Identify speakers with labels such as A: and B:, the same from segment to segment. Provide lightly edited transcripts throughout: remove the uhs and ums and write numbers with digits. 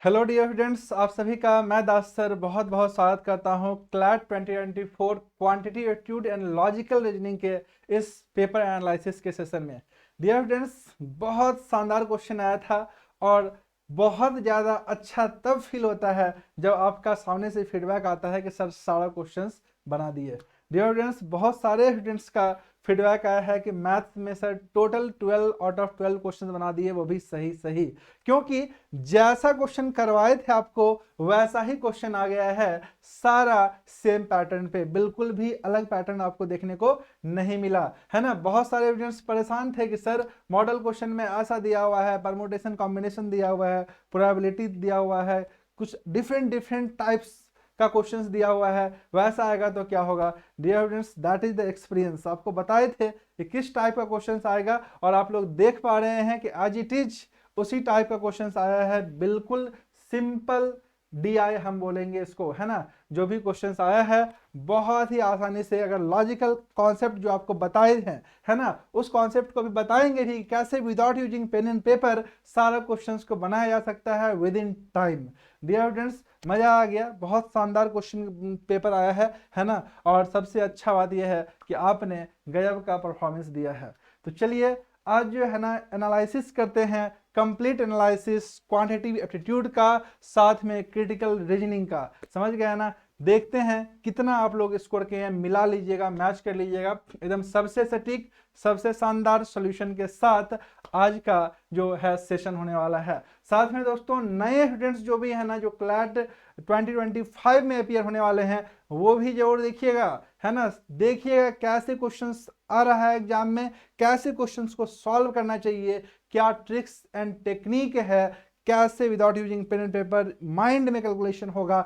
A: Hello dear students, आप सभी का मैं दास सर बहुत बहुत स्वागत करता हूं CLAT 2024 quantity aptitude and logical reasoning के इस पेपर एनालिसिस के सेशन में। डियर स्टूडेंट्स, बहुत शानदार क्वेश्चन आया था और बहुत ज़्यादा अच्छा तब फील होता है जब आपका सामने से फीडबैक आता है कि सर सारा क्वेश्चंस बना दिए। डियर स्टूडेंट्स, बहुत सारे स्टूडेंट्स का फीडबैक आया है कि मैथ्स में sir total 12 out of 12 question बना दिए, वो भी सही सही, क्योंकि जैसा क्वेश्चन करवाए थे आपको वैसा ही क्वेश्चन आ गया है। सारा सेम पैटर्न पे, बिल्कुल भी अलग पैटर्न आपको देखने को नहीं मिला है ना। बहुत सारे स्टूडेंट्स परेशान थे कि सर मॉडल क्वेश्चन में ऐसा दिया हुआ है, परमुटेशन कॉम्बिनेशन दिया हुआ है, प्रोबेबिलिटी दिया हुआ है, कुछ डिफरेंट डिफरेंट टाइप्स का क्वेश्चंस दिया हुआ है, वैसा आएगा तो क्या होगा। Dear students, that is the experience. आपको बताए थे कि किस टाइप का क्वेश्चंस आएगा और आप लोग देख पा रहे हैं कि एज इट इज उसी टाइप का क्वेश्चंस आया है। बिल्कुल सिंपल DI हम बोलेंगे इसको, है ना। जो भी क्वेश्चंस आया है बहुत ही आसानी से, अगर लॉजिकल कॉन्सेप्ट जो आपको बताए हैं, है ना, उस कॉन्सेप्ट को भी बताएंगे कि कैसे without using pen and paper सारा क्वेश्चंस को बनाया जा सकता है within time. Dear students, मजा आ गया, बहुत शानदार क्वेश्चन पेपर आया है ना। और सबसे अच्छा बात यह है कि आपने गजब का परफॉर्मेंस दिया है। तो चलिए आज जो है ना एनालिसिस करते हैं, कंप्लीट एनालिसिस क्वांटिटेटिव एप्टीट्यूड का, साथ में क्रिटिकल रीजनिंग का। समझ गया ना। देखते हैं कितना आप लोग स्कोर किए हैं, मिला लीजिएगा, मैच कर लीजिएगा एकदम सबसे सटीक सबसे शानदार सॉल्यूशन के साथ आज का जो है सेशन होने वाला है। साथ में दोस्तों नए स्टूडेंट्स जो भी है ना, जो क्लैट 2025 में अपियर होने वाले हैं, वो भी जरूर देखिएगा, है ना। देखिएगा कैसे क्वेश्चंस आ रहा है एग्जाम में, कैसे क्वेश्चंस को सॉल्व करना चाहिए, क्या ट्रिक्स एंड टेक्निक है, कैसे without using pen and paper mind में कैलकुलेशन होगा।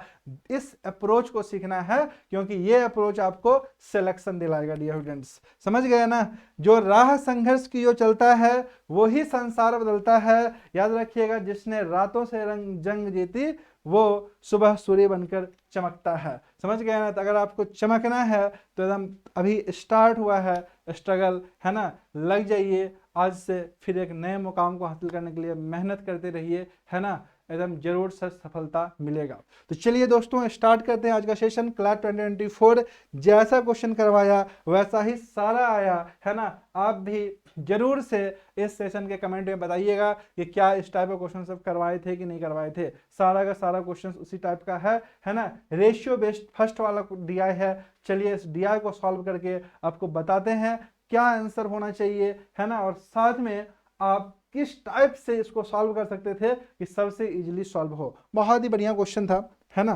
A: इस अप्रोच को सीखना है, क्योंकि ये अप्रोच आपको सिलेक्शन दिलाएगा। डियर स्टूडेंट्स, समझ गए ना। जो राह संघर्ष की जो चलता है वही संसार बदलता है। याद रखिएगा, जिसने रातों से रंग जंग जीती वो सुबह सूर्य बनकर चमकता है। समझ गए ना। तो अगर आपको चमकना है तो एकदम अभी स्टार्ट हुआ है स्ट्रगल, है ना। लग जाइए आज से, फिर एक नए मुकाम को हासिल करने के लिए मेहनत करते रहिए, है ना। एकदम जरूर से सफलता मिलेगा। तो चलिए दोस्तों स्टार्ट करते हैं आज का सेशन। क्लास 2024 जैसा क्वेश्चन करवाया वैसा ही सारा आया, है ना। आप भी जरूर से इस सेशन के कमेंट में बताइएगा कि क्या इस टाइप का क्वेश्चन सब करवाए थे कि नहीं करवाए थे। सारा का सारा क्वेश्चन उसी टाइप का है ना। रेशियो बेस्ड फर्स्ट वाला DI है। चलिए इस DI को सॉल्व करके आपको बताते हैं क्या आंसर होना चाहिए, है ना। और साथ में आप किस टाइप से इसको सॉल्व कर सकते थे कि सबसे इजीली सॉल्व हो। बहुत ही बढ़िया क्वेश्चन था, है ना।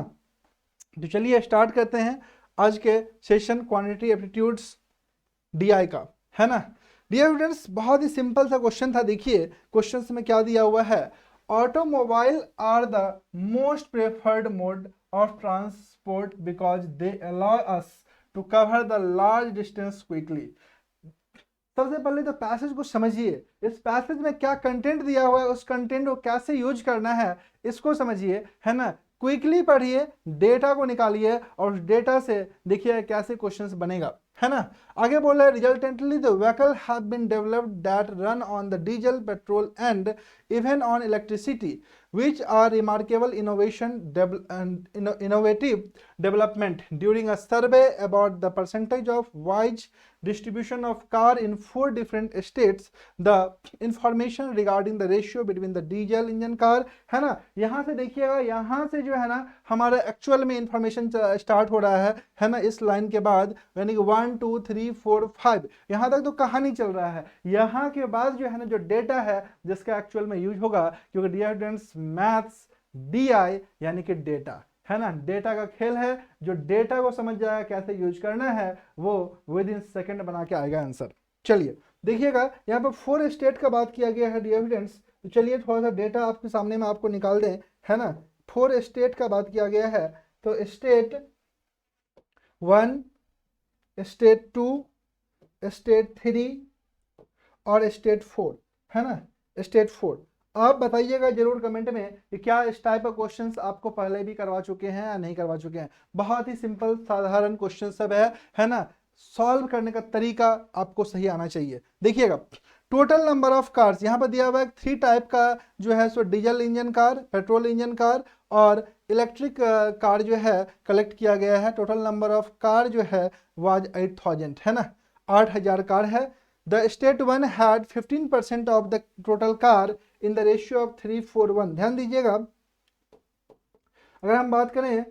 A: तो चलिए स्टार्ट करते हैं आज के सेशन क्वांटिटी एप्टीट्यूड्स DI का, है ना। डियर स्टूडेंट्स, बहुत ही सिंपल सा क्वेश्चन था। देखिए क्वेश्चन में क्या दिया हुआ है। Automobile are the most preferred mode of transport because they allow us to cover the large distance quickly. सबसे पहले तो पैसेज को समझिए, इस पैसेज में क्या कंटेंट दिया हुआ है, उस कंटेंट को कैसे यूज करना है इसको समझिए, है ना। क्विकली पढ़िए, डेटा को निकालिए और उस डेटा से देखिए कैसे क्वेश्चंस बनेगा, है ना। आगे बोल रहा है resultantly the vehicle have been developed that run on the diesel petrol and even on electricity which are remarkable innovative development. During a survey about the percentage of wage distribution of car in 4 different states, the information regarding the ratio between the diesel engine car, है ना। यहाँ से देखिएगा, यहाँ से जो है ना हमारा एक्चुअल में इंफॉर्मेशन स्टार्ट हो रहा है ना। इस लाइन के बाद यानी कि 1 2 3 4 5 यहाँ तक तो कहानी चल रहा है। यहाँ के बाद जो है ना जो डेटा है जिसका एक्चुअल में यूज होगा, क्योंकि डियर स्टूडेंट्स मैथ्स DI यानी कि डेटा, है ना। डेटा का खेल है, जो डेटा को समझ जाएगा कैसे यूज करना है वो विद इन सेकेंड बना के आएगा आंसर। चलिए देखिएगा यहाँ पर 4 स्टेट का बात किया गया है डियर स्टूडेंट्स। तो चलिए थोड़ा सा डेटा आपके सामने में आपको निकाल दें, है ना। 4 स्टेट का बात किया गया है। तो स्टेट 1, स्टेट 2, स्टेट 3 और स्टेट 4, है ना। स्टेट 4 आप बताइएगा जरूर कमेंट में कि क्या इस टाइप का क्वेश्चंस आपको पहले भी करवा चुके हैं या नहीं करवा चुके हैं। बहुत ही सिंपल साधारण क्वेश्चन सब है ना। सॉल्व करने का तरीका आपको सही आना चाहिए। देखिएगा टोटल नंबर ऑफ कार्स यहाँ पर दिया हुआ है 3 टाइप का जो है सो diesel engine car, petrol engine car और इलेक्ट्रिक कार जो है कलेक्ट किया गया है। टोटल नंबर ऑफ कार जो है वाज 8000 है ना, 8000 कार है। The state one had 15% of the total car in the ratio of 3:4:1। ध्यान दीजिएगा, अगर हम बात करें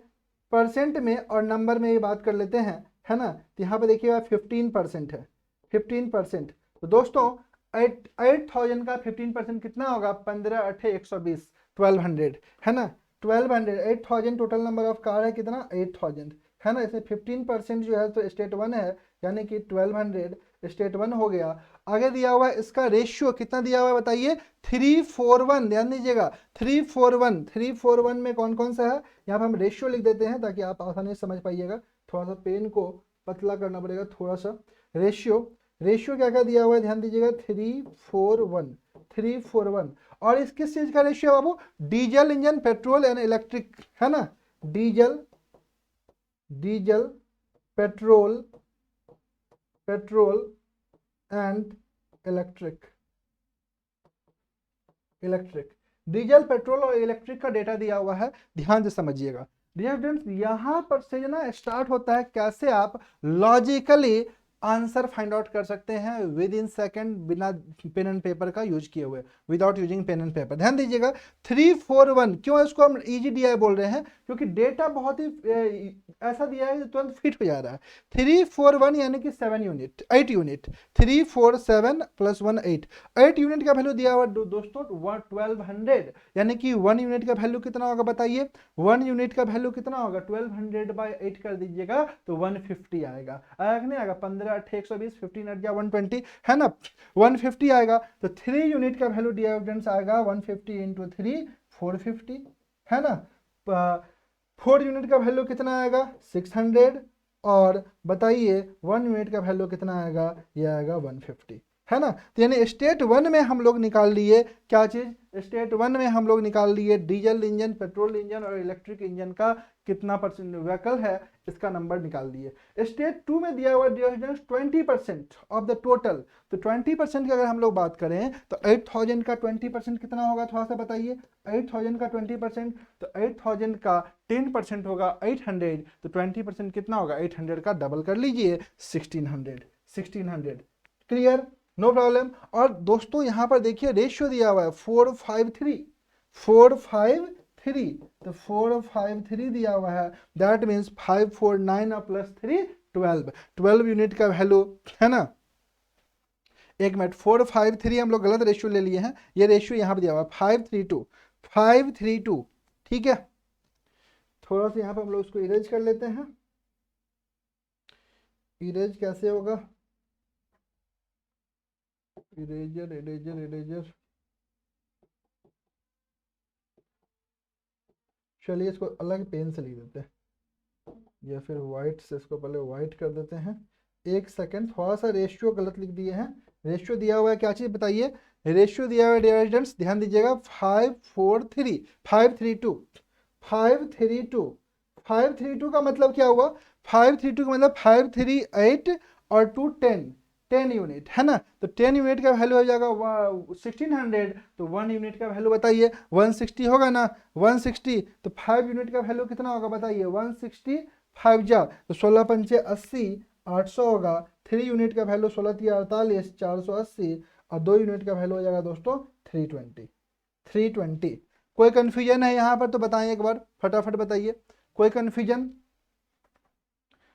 A: परसेंट में और नंबर में ये बात कर लेते हैं, है ना, तो यहाँ पे देखिएगा 15% है, 15%। तो दोस्तों 8000 का 15% कितना होगा, 15 8 120, 1200 है ना, 1200। 8000 टोटल नंबर ऑफ कार है कितना, 8000 है ना, इसमें 15% जो है तो स्टेट वन है, यानी कि 1200 स्टेट वन हो गया। आगे दिया हुआ है इसका रेशियो कितना दिया हुआ है बताइए, 3:4:1। ध्यान दीजिएगा 3:4:1, 3:4:1 में कौन कौन सा है, यहाँ पर हम रेशियो लिख देते हैं ताकि आप आसानी से समझ पाइएगा। थोड़ा सा पेन को पतला करना पड़ेगा थोड़ा सा। रेशियो क्या क्या दिया हुआ है, ध्यान दीजिएगा 3:4:1, 3:4:1। और इस किस चीज का रेशियो है बाबू, diesel engine, petrol and electric, है ना, diesel petrol and electric, diesel, petrol और इलेक्ट्रिक का डेटा दिया हुआ है, ध्यान से समझिएगा। डियर स्टूडेंट्स, यहां पर से ना स्टार्ट होता है कैसे आप लॉजिकली आंसर फाइंड आउट कर सकते हैं विद इन सेकंड, बिना पेन एंड पेपर का यूज किए हुए, without using pen and paper. ध्यान दीजिएगा 3:4:1, क्यों इसको हम इजी डीआई बोल रहे हैं, क्योंकि डेटा बहुत ही ऐसा दिया है जो तुरंत फिट हो जा रहा है। 3:4:1 यानी कि 7 यूनिट, 8 यूनिट, 3 4 7 + 1 8 यूनिट का वैल्यू दिया हुआ दोस्तों 1200, यानी कि 1 यूनिट का वैल्यू कितना होगा बताइए, 1 यूनिट का वैल्यू कितना होगा, 1200/8 कर दीजिएगा तो 150 आएगा, आएगा कि नहीं आएगा, 15 8 120, 15 8 120 है ना, 150 आएगा। तो 3 यूनिट का वैल्यू डियर स्टूडेंट्स आएगा 150 × 3 450 है ना। 4 यूनिट का वैल्यू कितना आएगा 600, और बताइए 1 यूनिट का वैल्यू कितना आएगा, ये आएगा 150 है ना। तो यानी स्टेट वन में हम लोग निकाल लिए क्या चीज, स्टेट वन में हम लोग निकाल लिए डीजल इंजन, पेट्रोल इंजन और इलेक्ट्रिक इंजन का कितना परसेंट व्हीकल है, इसका नंबर निकाल दिए। स्टेट टू में दिया हुआ 20% ऑफ द टोटल, तो 20% की अगर हम लोग बात करें तो 8000 का 20% कितना होगा, थोड़ा सा बताइए। 8000 का 20%, तो 8000 का 10% होगा 800, तो 20% कितना होगा, 800 का डबल कर लीजिए 1600। Clear, no problem. और दोस्तों यहाँ पर देखिए रेशियो दिया हुआ है 4:5:3, 4:5:3, तो 4:5:3 दिया हुआ है, दैट मीन्स 5 4 9 और +3 12 यूनिट का वैल्यू है ना। एक मिनट, 4:5:3 हम लोग गलत रेशियो ले लिए हैं, ये रेशियो यहाँ पर दिया हुआ है 5:3:2, ठीक है। थोड़ा सा यहाँ पर हम लोग उसको इरेज कर लेते हैं। इरेज कैसे होगा, इरेजर, चलिए इसको अलग पेन से लिख देते हैं, या फिर वाइट से इसको पहले वाइट कर देते हैं। एक सेकंड, थोड़ा सा रेशियो गलत लिख दिए हैं। रेशियो दिया हुआ है क्या चीज़ बताइए, रेशियो दिया हुआ है डियर स्टूडेंट्स, ध्यान दीजिएगा 5:4:3, 5:3:2, 5:3:2 का मतलब क्या हुआ, 5:3:2 का मतलब 5 3 8 और 2 10 यूनिट है ना। तो 10 यूनिट का वैल्यू हो जाएगा 1600, तो 1 यूनिट का वैल्यू बताइए 160 होगा ना, 160। तो 5 यूनिट का वैल्यू कितना होगा बताइए, 160 5 जा तो 16 पंचे 80, 800 होगा। 3 यूनिट का वैल्यू 16 3 48, 480, और 2 यूनिट का वैल्यू हो जाएगा दोस्तों 320। कोई कंफ्यूजन है यहाँ पर तो बताएं एक बार, फटाफट बताइए, कोई कंफ्यूजन,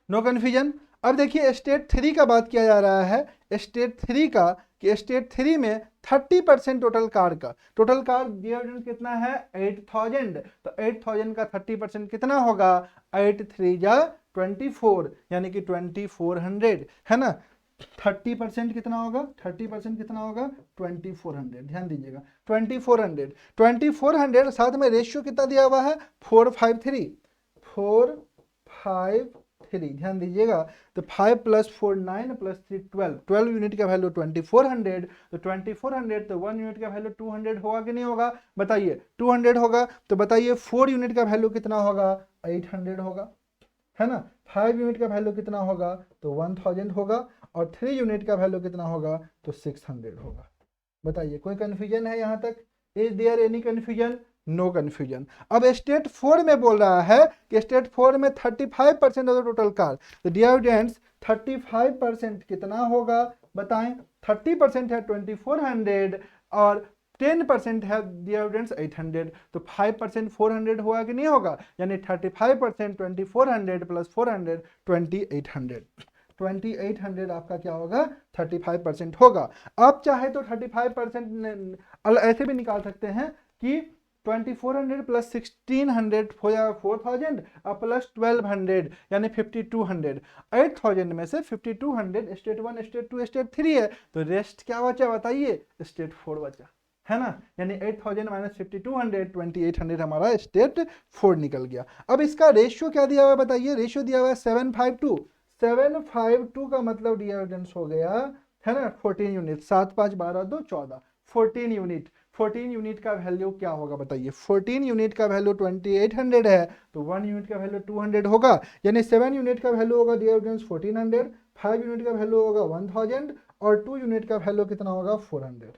A: नो कंफ्यूजन। अब देखिए स्टेट थ्री का बात किया जा रहा है, स्टेट थ्री का, कि स्टेट थ्री में 30% टोटल कार कितना है 8000, तो 8000 का 30% कितना होगा, 8 3 जा 24, यानी कि 2400 है ना। 30% कितना होगा, 2400, ध्यान दीजिएगा 2400, साथ में रेशियो कितना दिया हुआ है 4:5:3, ध्यान दीजिएगा। तो 5 + 4 9 + 3 12 यूनिट का वैल्यू 2400, तो 2400, तो 1 यूनिट का वैल्यू 200 होगा कि नहीं होगा बताइए, 200 होगा। तो बताइए 4 यूनिट का वैल्यू कितना होगा, 800 होगा है ना। 5 यूनिट का वैल्यू कितना होगा, तो 1000 होगा, और 3 यूनिट का वैल्यू कितना होगा, तो 600 होगा। बताइए कोई कंफ्यूजन है यहाँ तक? Is there any confusion? No confusion. अब स्टेट 4 में बोल रहा है कि स्टेट 4 में 35% ऑफ द टोटल कार। तो डियर स्टूडेंट्स 35% कितना होगा बताएं? 30% है 2400 और 10% है डियर स्टूडेंट्स 800, तो 5% 400 होगा कि नहीं होगा? यानी 35% 2400 प्लस 400 2800। 2800 आपका क्या होगा? 35% होगा। आप चाहे तो 35% ऐसे भी निकाल सकते हैं कि 2400 प्लस 1600 हो जाएगा 4000 और प्लस 1200 यानी 5200। 8000 में से 5200 स्टेट 1 स्टेट 2 स्टेट 3 है, तो रेस्ट क्या बचा बताइए? स्टेट 4 बचा, है ना? यानी 8000 माइनस 5200 2800 हमारा स्टेट 4 निकल गया। अब इसका रेशियो क्या दिया हुआ है बताइए? रेशियो दिया हुआ है 752। 752 का मतलब डियर स्टूडेंट्स हो गया, है ना, 14 यूनिट। 7 5 12 2 14 14 यूनिट। 14 यूनिट का वैल्यू क्या होगा बताइए? 14 यूनिट का वैल्यू 2800 है, तो 1 यूनिट का वैल्यू 200 होगा। यानी 7 यूनिट का वैल्यू होगा डियर स्टूडेंट्स 1400, 5 यूनिट का वैल्यू होगा 1000 और 2 यूनिट का वैल्यू कितना होगा? 400।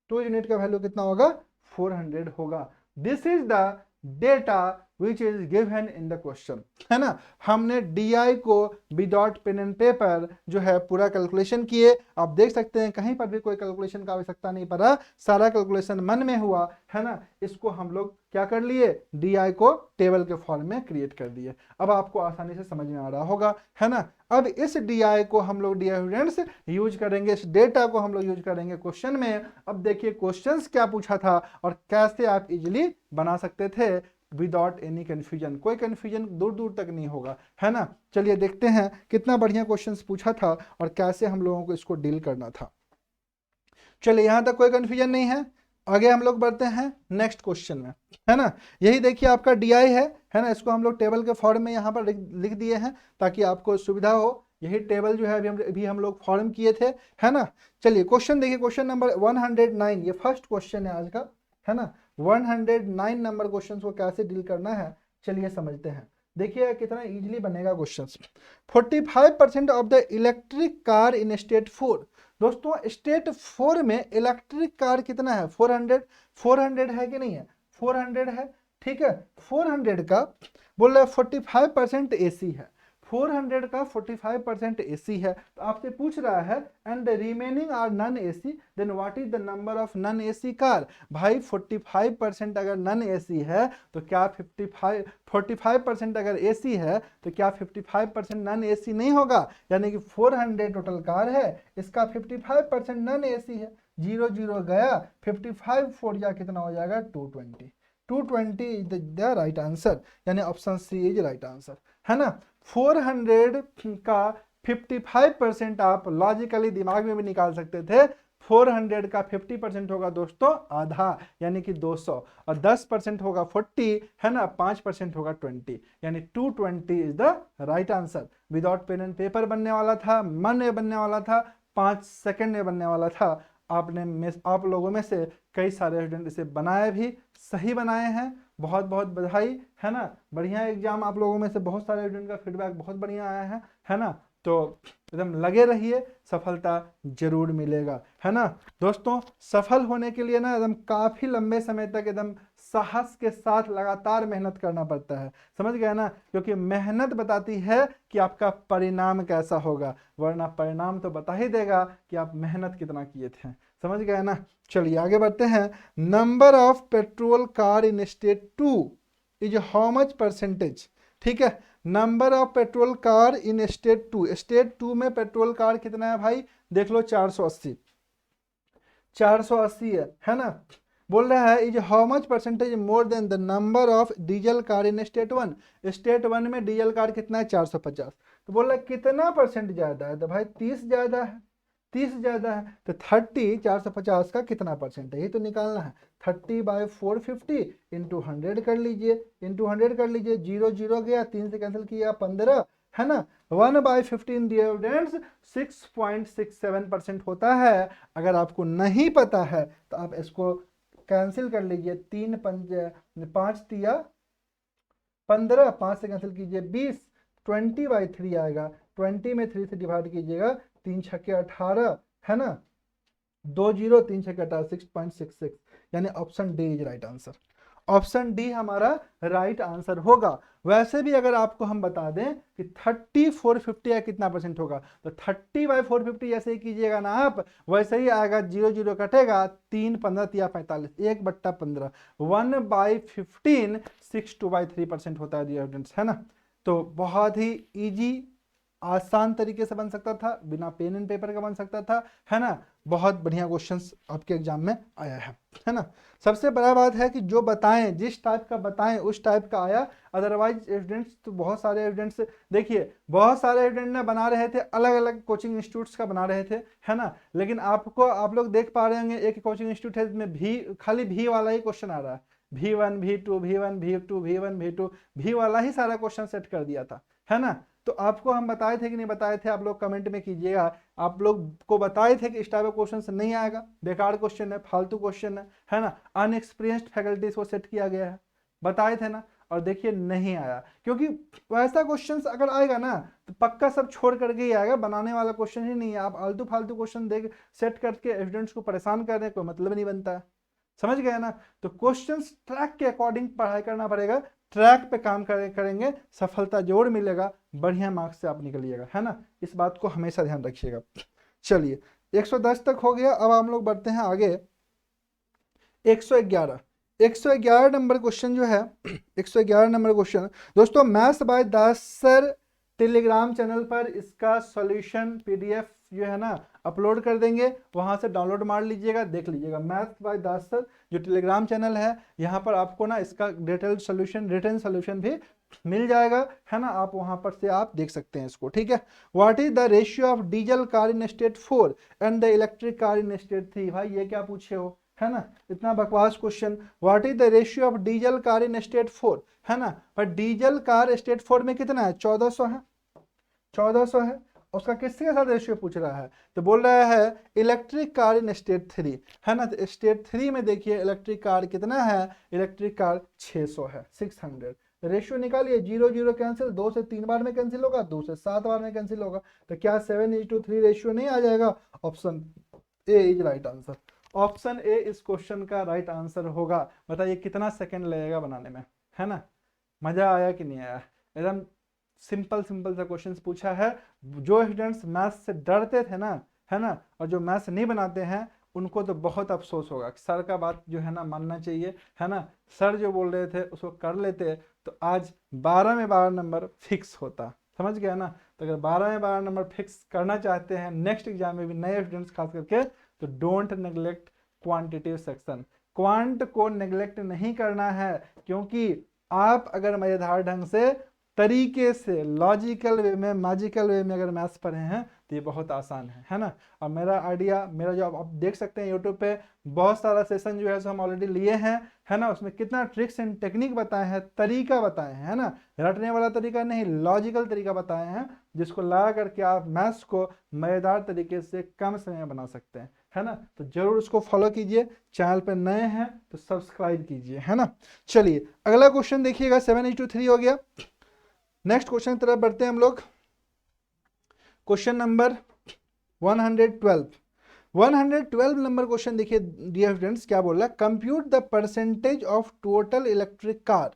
A: 2 यूनिट का वैल्यू कितना होगा? 400 होगा। This is the data which is given in the question, है ना? हमने DI को विदाउट पेन एंड पेपर जो है पूरा कैलकुलेशन किए। आप देख सकते हैं कहीं पर भी कोई कैलकुलेशन का आवश्यकता नहीं पड़ा, सारा कैलकुलेशन मन में हुआ, है ना? इसको हम लोग क्या कर लिए? DI को टेबल के फॉर्म में क्रिएट कर दिए। अब आपको आसानी से समझ में आ रहा होगा, है ना? अब इस DI को हम लोग डियर स्टूडेंट्स यूज करेंगे, इस डेटा को हम लोग यूज करेंगे क्वेश्चन में। अब देखिए क्वेश्चंस क्या पूछा था और कैसे आप इजीली बना सकते थे विदाउट एनी कंफ्यूजन। कोई कंफ्यूजन दूर दूर तक नहीं होगा, है ना? चलिए देखते हैं कितना बढ़िया क्वेश्चंस पूछा था और कैसे हम लोगों को इसको डील करना था। चलिए यहां तक कोई कंफ्यूजन नहीं है, आगे हम लोग बढ़ते हैं नेक्स्ट क्वेश्चन में, है ना? यही देखिए आपका DI है ना? इसको हम लोग टेबल के फॉर्म में यहाँ पर लिख दिए हैं ताकि आपको सुविधा हो। यही टेबल जो है अभी हम लोग फॉर्म किए थे, है ना? चलिए क्वेश्चन देखिए, क्वेश्चन नंबर 109, ये फर्स्ट क्वेश्चन है आज का, है ना? 109 नंबर क्वेश्चन को कैसे डील करना है चलिए समझते हैं। देखिए कितना इजीली बनेगा question. 45% of the electric car in state 4। दोस्तों स्टेट 4 में इलेक्ट्रिक कार कितना है? 400। 400 है कि नहीं है? 400 है, ठीक है। 400 का बोल रहा है 45% AC है। 400 का 45% AC है, तो आपसे पूछ रहा है and the remaining are non AC, then what is the number of non AC car. भाई 45% अगर नॉन AC है तो क्या 45% अगर AC है तो क्या 55% नॉन AC नहीं होगा? यानी कि 400 टोटल कार है, इसका 55% नॉन AC है। 0 0 गया, 55 4 जा कितना हो जाएगा? 220। 220 इज द राइट आंसर, यानी option C is right answer, है ना? 400 का 55% आप लॉजिकली दिमाग में भी निकाल सकते थे। 400 का 50% होगा दोस्तों आधा, यानी कि 200, और 10% होगा 40, है ना? 5% होगा 20, यानी 220 is the right answer. Without pen and paper बनने वाला था, मन में बनने वाला था, 5 सेकंड में बनने वाला था। आप लोगों में से कई सारे स्टूडेंट इसे बनाए भी, सही बनाए हैं, बहुत बहुत बधाई, है ना? बढ़िया एग्जाम, आप लोगों में से बहुत सारे स्टूडेंट का फीडबैक बहुत बढ़िया आया है ना? तो एकदम लगे रहिए, सफलता जरूर मिलेगा, है ना? दोस्तों सफल होने के लिए ना एकदम काफी लंबे समय तक एकदम साहस के साथ लगातार मेहनत करना पड़ता है, समझ गए ना? क्योंकि मेहनत बताती है कि आपका परिणाम कैसा होगा, वरना परिणाम तो बता ही देगा कि आप मेहनत कितना किए थे, समझ गए ना? चलिए आगे बढ़ते हैं। Number of petrol car in state 2 is how much percentage? ठीक है, number of petrol car in state 2, state 2 में पेट्रोल कार कितना है भाई? देख लो 480। 480 है ना? बोल रहा है is how much percentage more than the number of diesel car in state 1। State 1 में डीजल कार कितना है? 450। तो बोल रहा है कितना परसेंट ज्यादा है? तो भाई 30 ज्यादा है, 30 ज्यादा है। तो 30 450 का कितना परसेंट है ये तो निकालना है। 30/450 इंटू 100 कर लीजिए, इंटू 100 कर लीजिए। 0 0 गया, 3 से कैंसिल किया, 15, है ना? 1/15 डियर स्टूडेंट्स 6.67% होता है। अगर आपको नहीं पता है तो आप इसको कैंसिल कर लीजिए। 3 5 तिया 15, 5 से कैंसिल कीजिए 20, 20/3 आएगा। 20 में 3 से डिवाइड कीजिएगा, 3 छक्के 18, है ना? 2 जीरो 3 6 18 6.66, यानी option D is right answer. Option D हमारा राइट आंसर होगा। वैसे भी अगर आपको हम बता दें कि 30/450 या कितना परसेंट होगा, तो 30/450 जैसे ही कीजिएगा ना आप, वैसे ही आएगा, 0 0 कटेगा, 3 15 या 45, 1/15, 1/15 6/2/3% होता है डियर स्टूडेंट्स, है ना। तो बहुत ही इजी आसान तरीके से बन सकता था, बिना पेन एंड पेपर का बन सकता था, है ना। बहुत बढ़िया क्वेश्चंस आपके एग्जाम में आया है ना। सबसे बड़ा बात है कि जो बताएं, जिस टाइप का बताएं उस टाइप का आया। अदरवाइज एविडेंस तो बहुत सारे एविडेंस, देखिए बहुत सारे एविडेंस ने बना रहे थे, अलग अलग कोचिंग इंस्टीट्यूट्स का बना रहे थे, है ना। लेकिन आप लोग देख पा रहे होंगे, एक कोचिंग इंस्टीट्यूट है जिसमें भी खाली भी वाला ही क्वेश्चन आ रहा है, V1 V2 V1 V2 V1 V2 भी वाला ही सारा क्वेश्चन सेट कर दिया था, है ना। तो आपको हम बताए थे कि नहीं बताए थे, आप लोग कमेंट में कीजिएगा। आप लोग को बताए थे कि इस टाइप का क्वेश्चन नहीं आएगा, बेकार क्वेश्चन है, फालतू क्वेश्चन है ना, अनएक्सपीरियंस्ड फैकल्टीज को सेट किया गया है, बताए थे ना। और देखिए नहीं आया, क्योंकि वैसा क्वेश्चन अगर आएगा ना तो पक्का सब छोड़ करके ही आएगा, बनाने वाला क्वेश्चन ही नहीं है। आप आलतू फालतू क्वेश्चन देख सेट करके एविडेंट्स को परेशान करने को मतलब नहीं बनता है, समझ गए ना। तो क्वेश्चंस ट्रैक के अकॉर्डिंग पढ़ाई करना पड़ेगा, ट्रैक पे काम करेंगे, सफलता जरूर मिलेगा, बढ़िया मार्क्स से आप निकलिएगा, है ना। इस बात को हमेशा ध्यान रखिएगा। चलिए 110 तक हो गया, अब हम लोग बढ़ते हैं आगे। 111 नंबर क्वेश्चन जो है 111 नंबर क्वेश्चन दोस्तों, maths by Das sir Telegram channel पर इसका सॉल्यूशन पीडीएफ जो है ना अपलोड कर देंगे, वहां से डाउनलोड मार लीजिएगा, देख लीजिएगा। मैथ्स बाय दास सर जो टेलीग्राम चैनल है, यहाँ पर आपको ना इसका डिटेल्ड सॉल्यूशन, रिटन सॉल्यूशन भी मिल जाएगा, है ना। आप वहां पर से आप देख सकते हैं इसको, ठीक है। What is the ratio of diesel car in state 4 and the electric car in state 3? भाई ये क्या पूछे हो, है ना, इतना बकवास question. What is the ratio of diesel car in state 4, है ना। पर डीजल कार स्टेट 4 में कितना है, 1400 है, 1400 है। उसका किसके साथ रेशियो पूछ रहा है, तो बोल रहा है इलेक्ट्रिक कार इन स्टेट 3, है ना। तो स्टेट 3 में देखिए इलेक्ट्रिक कार कितना है, इलेक्ट्रिक कार 600 है, 600। रेशियो निकालिए, 0 0 कैंसिल, 2 से 3 बार में कैंसिल होगा, 2 से 7 बार में कैंसिल होगा, तो क्या 7:3 रेशियो नहीं आ जाएगा? Option A is right answer. Option A इस क्वेश्चन का राइट आंसर होगा। बताइए कितना सेकंड लगेगा बनाने में, है ना। मजा आया कि नहीं आया? एकदम सिंपल सिंपल सा क्वेश्चन पूछा है। जो स्टूडेंट्स मैथ्स से डरते थे ना, है ना, और जो मैथ्स नहीं बनाते हैं उनको तो बहुत अफसोस होगा। सर का बात जो है ना मानना चाहिए, है ना। सर जो बोल रहे थे उसको कर लेते तो आज 12 में 12 नंबर फिक्स होता, समझ गया ना। तो अगर 12 में 12 नंबर फिक्स करना चाहते हैं नेक्स्ट एग्जाम में भी नए स्टूडेंट्स खास करके, तो don't neglect quantitative section. Quant को नेग्लेक्ट नहीं करना है, क्योंकि आप अगर मजेदार ढंग से तरीके से लॉजिकल वे में, मैजिकल वे में अगर मैथ्स पढ़े हैं तो ये बहुत आसान है ना। और मेरा आइडिया, मेरा जो आप देख सकते हैं यूट्यूब पे बहुत सारा सेशन जो है सो हम ऑलरेडी लिए हैं, है ना। उसमें कितना ट्रिक्स एंड टेक्निक बताए हैं, तरीका बताए हैं, है ना। रटने वाला तरीका नहीं, लॉजिकल तरीका बताए हैं, जिसको लगा करके आप मैथ्स को मजेदार तरीके से कम समय में बना सकते हैं, है ना। तो जरूर उसको फॉलो कीजिए, चैनल पे नए हैं तो सब्सक्राइब कीजिए, है ना। चलिए अगला क्वेश्चन देखिएगा, 7:3 हो गया। नेक्स्ट क्वेश्चन की तरफ बढ़ते हैं हम लोग। क्वेश्चन नंबर 112 नंबर क्वेश्चन देखिए डियर स्टूडेंट्स, क्या बोल रहा है, compute the percentage of total electric car,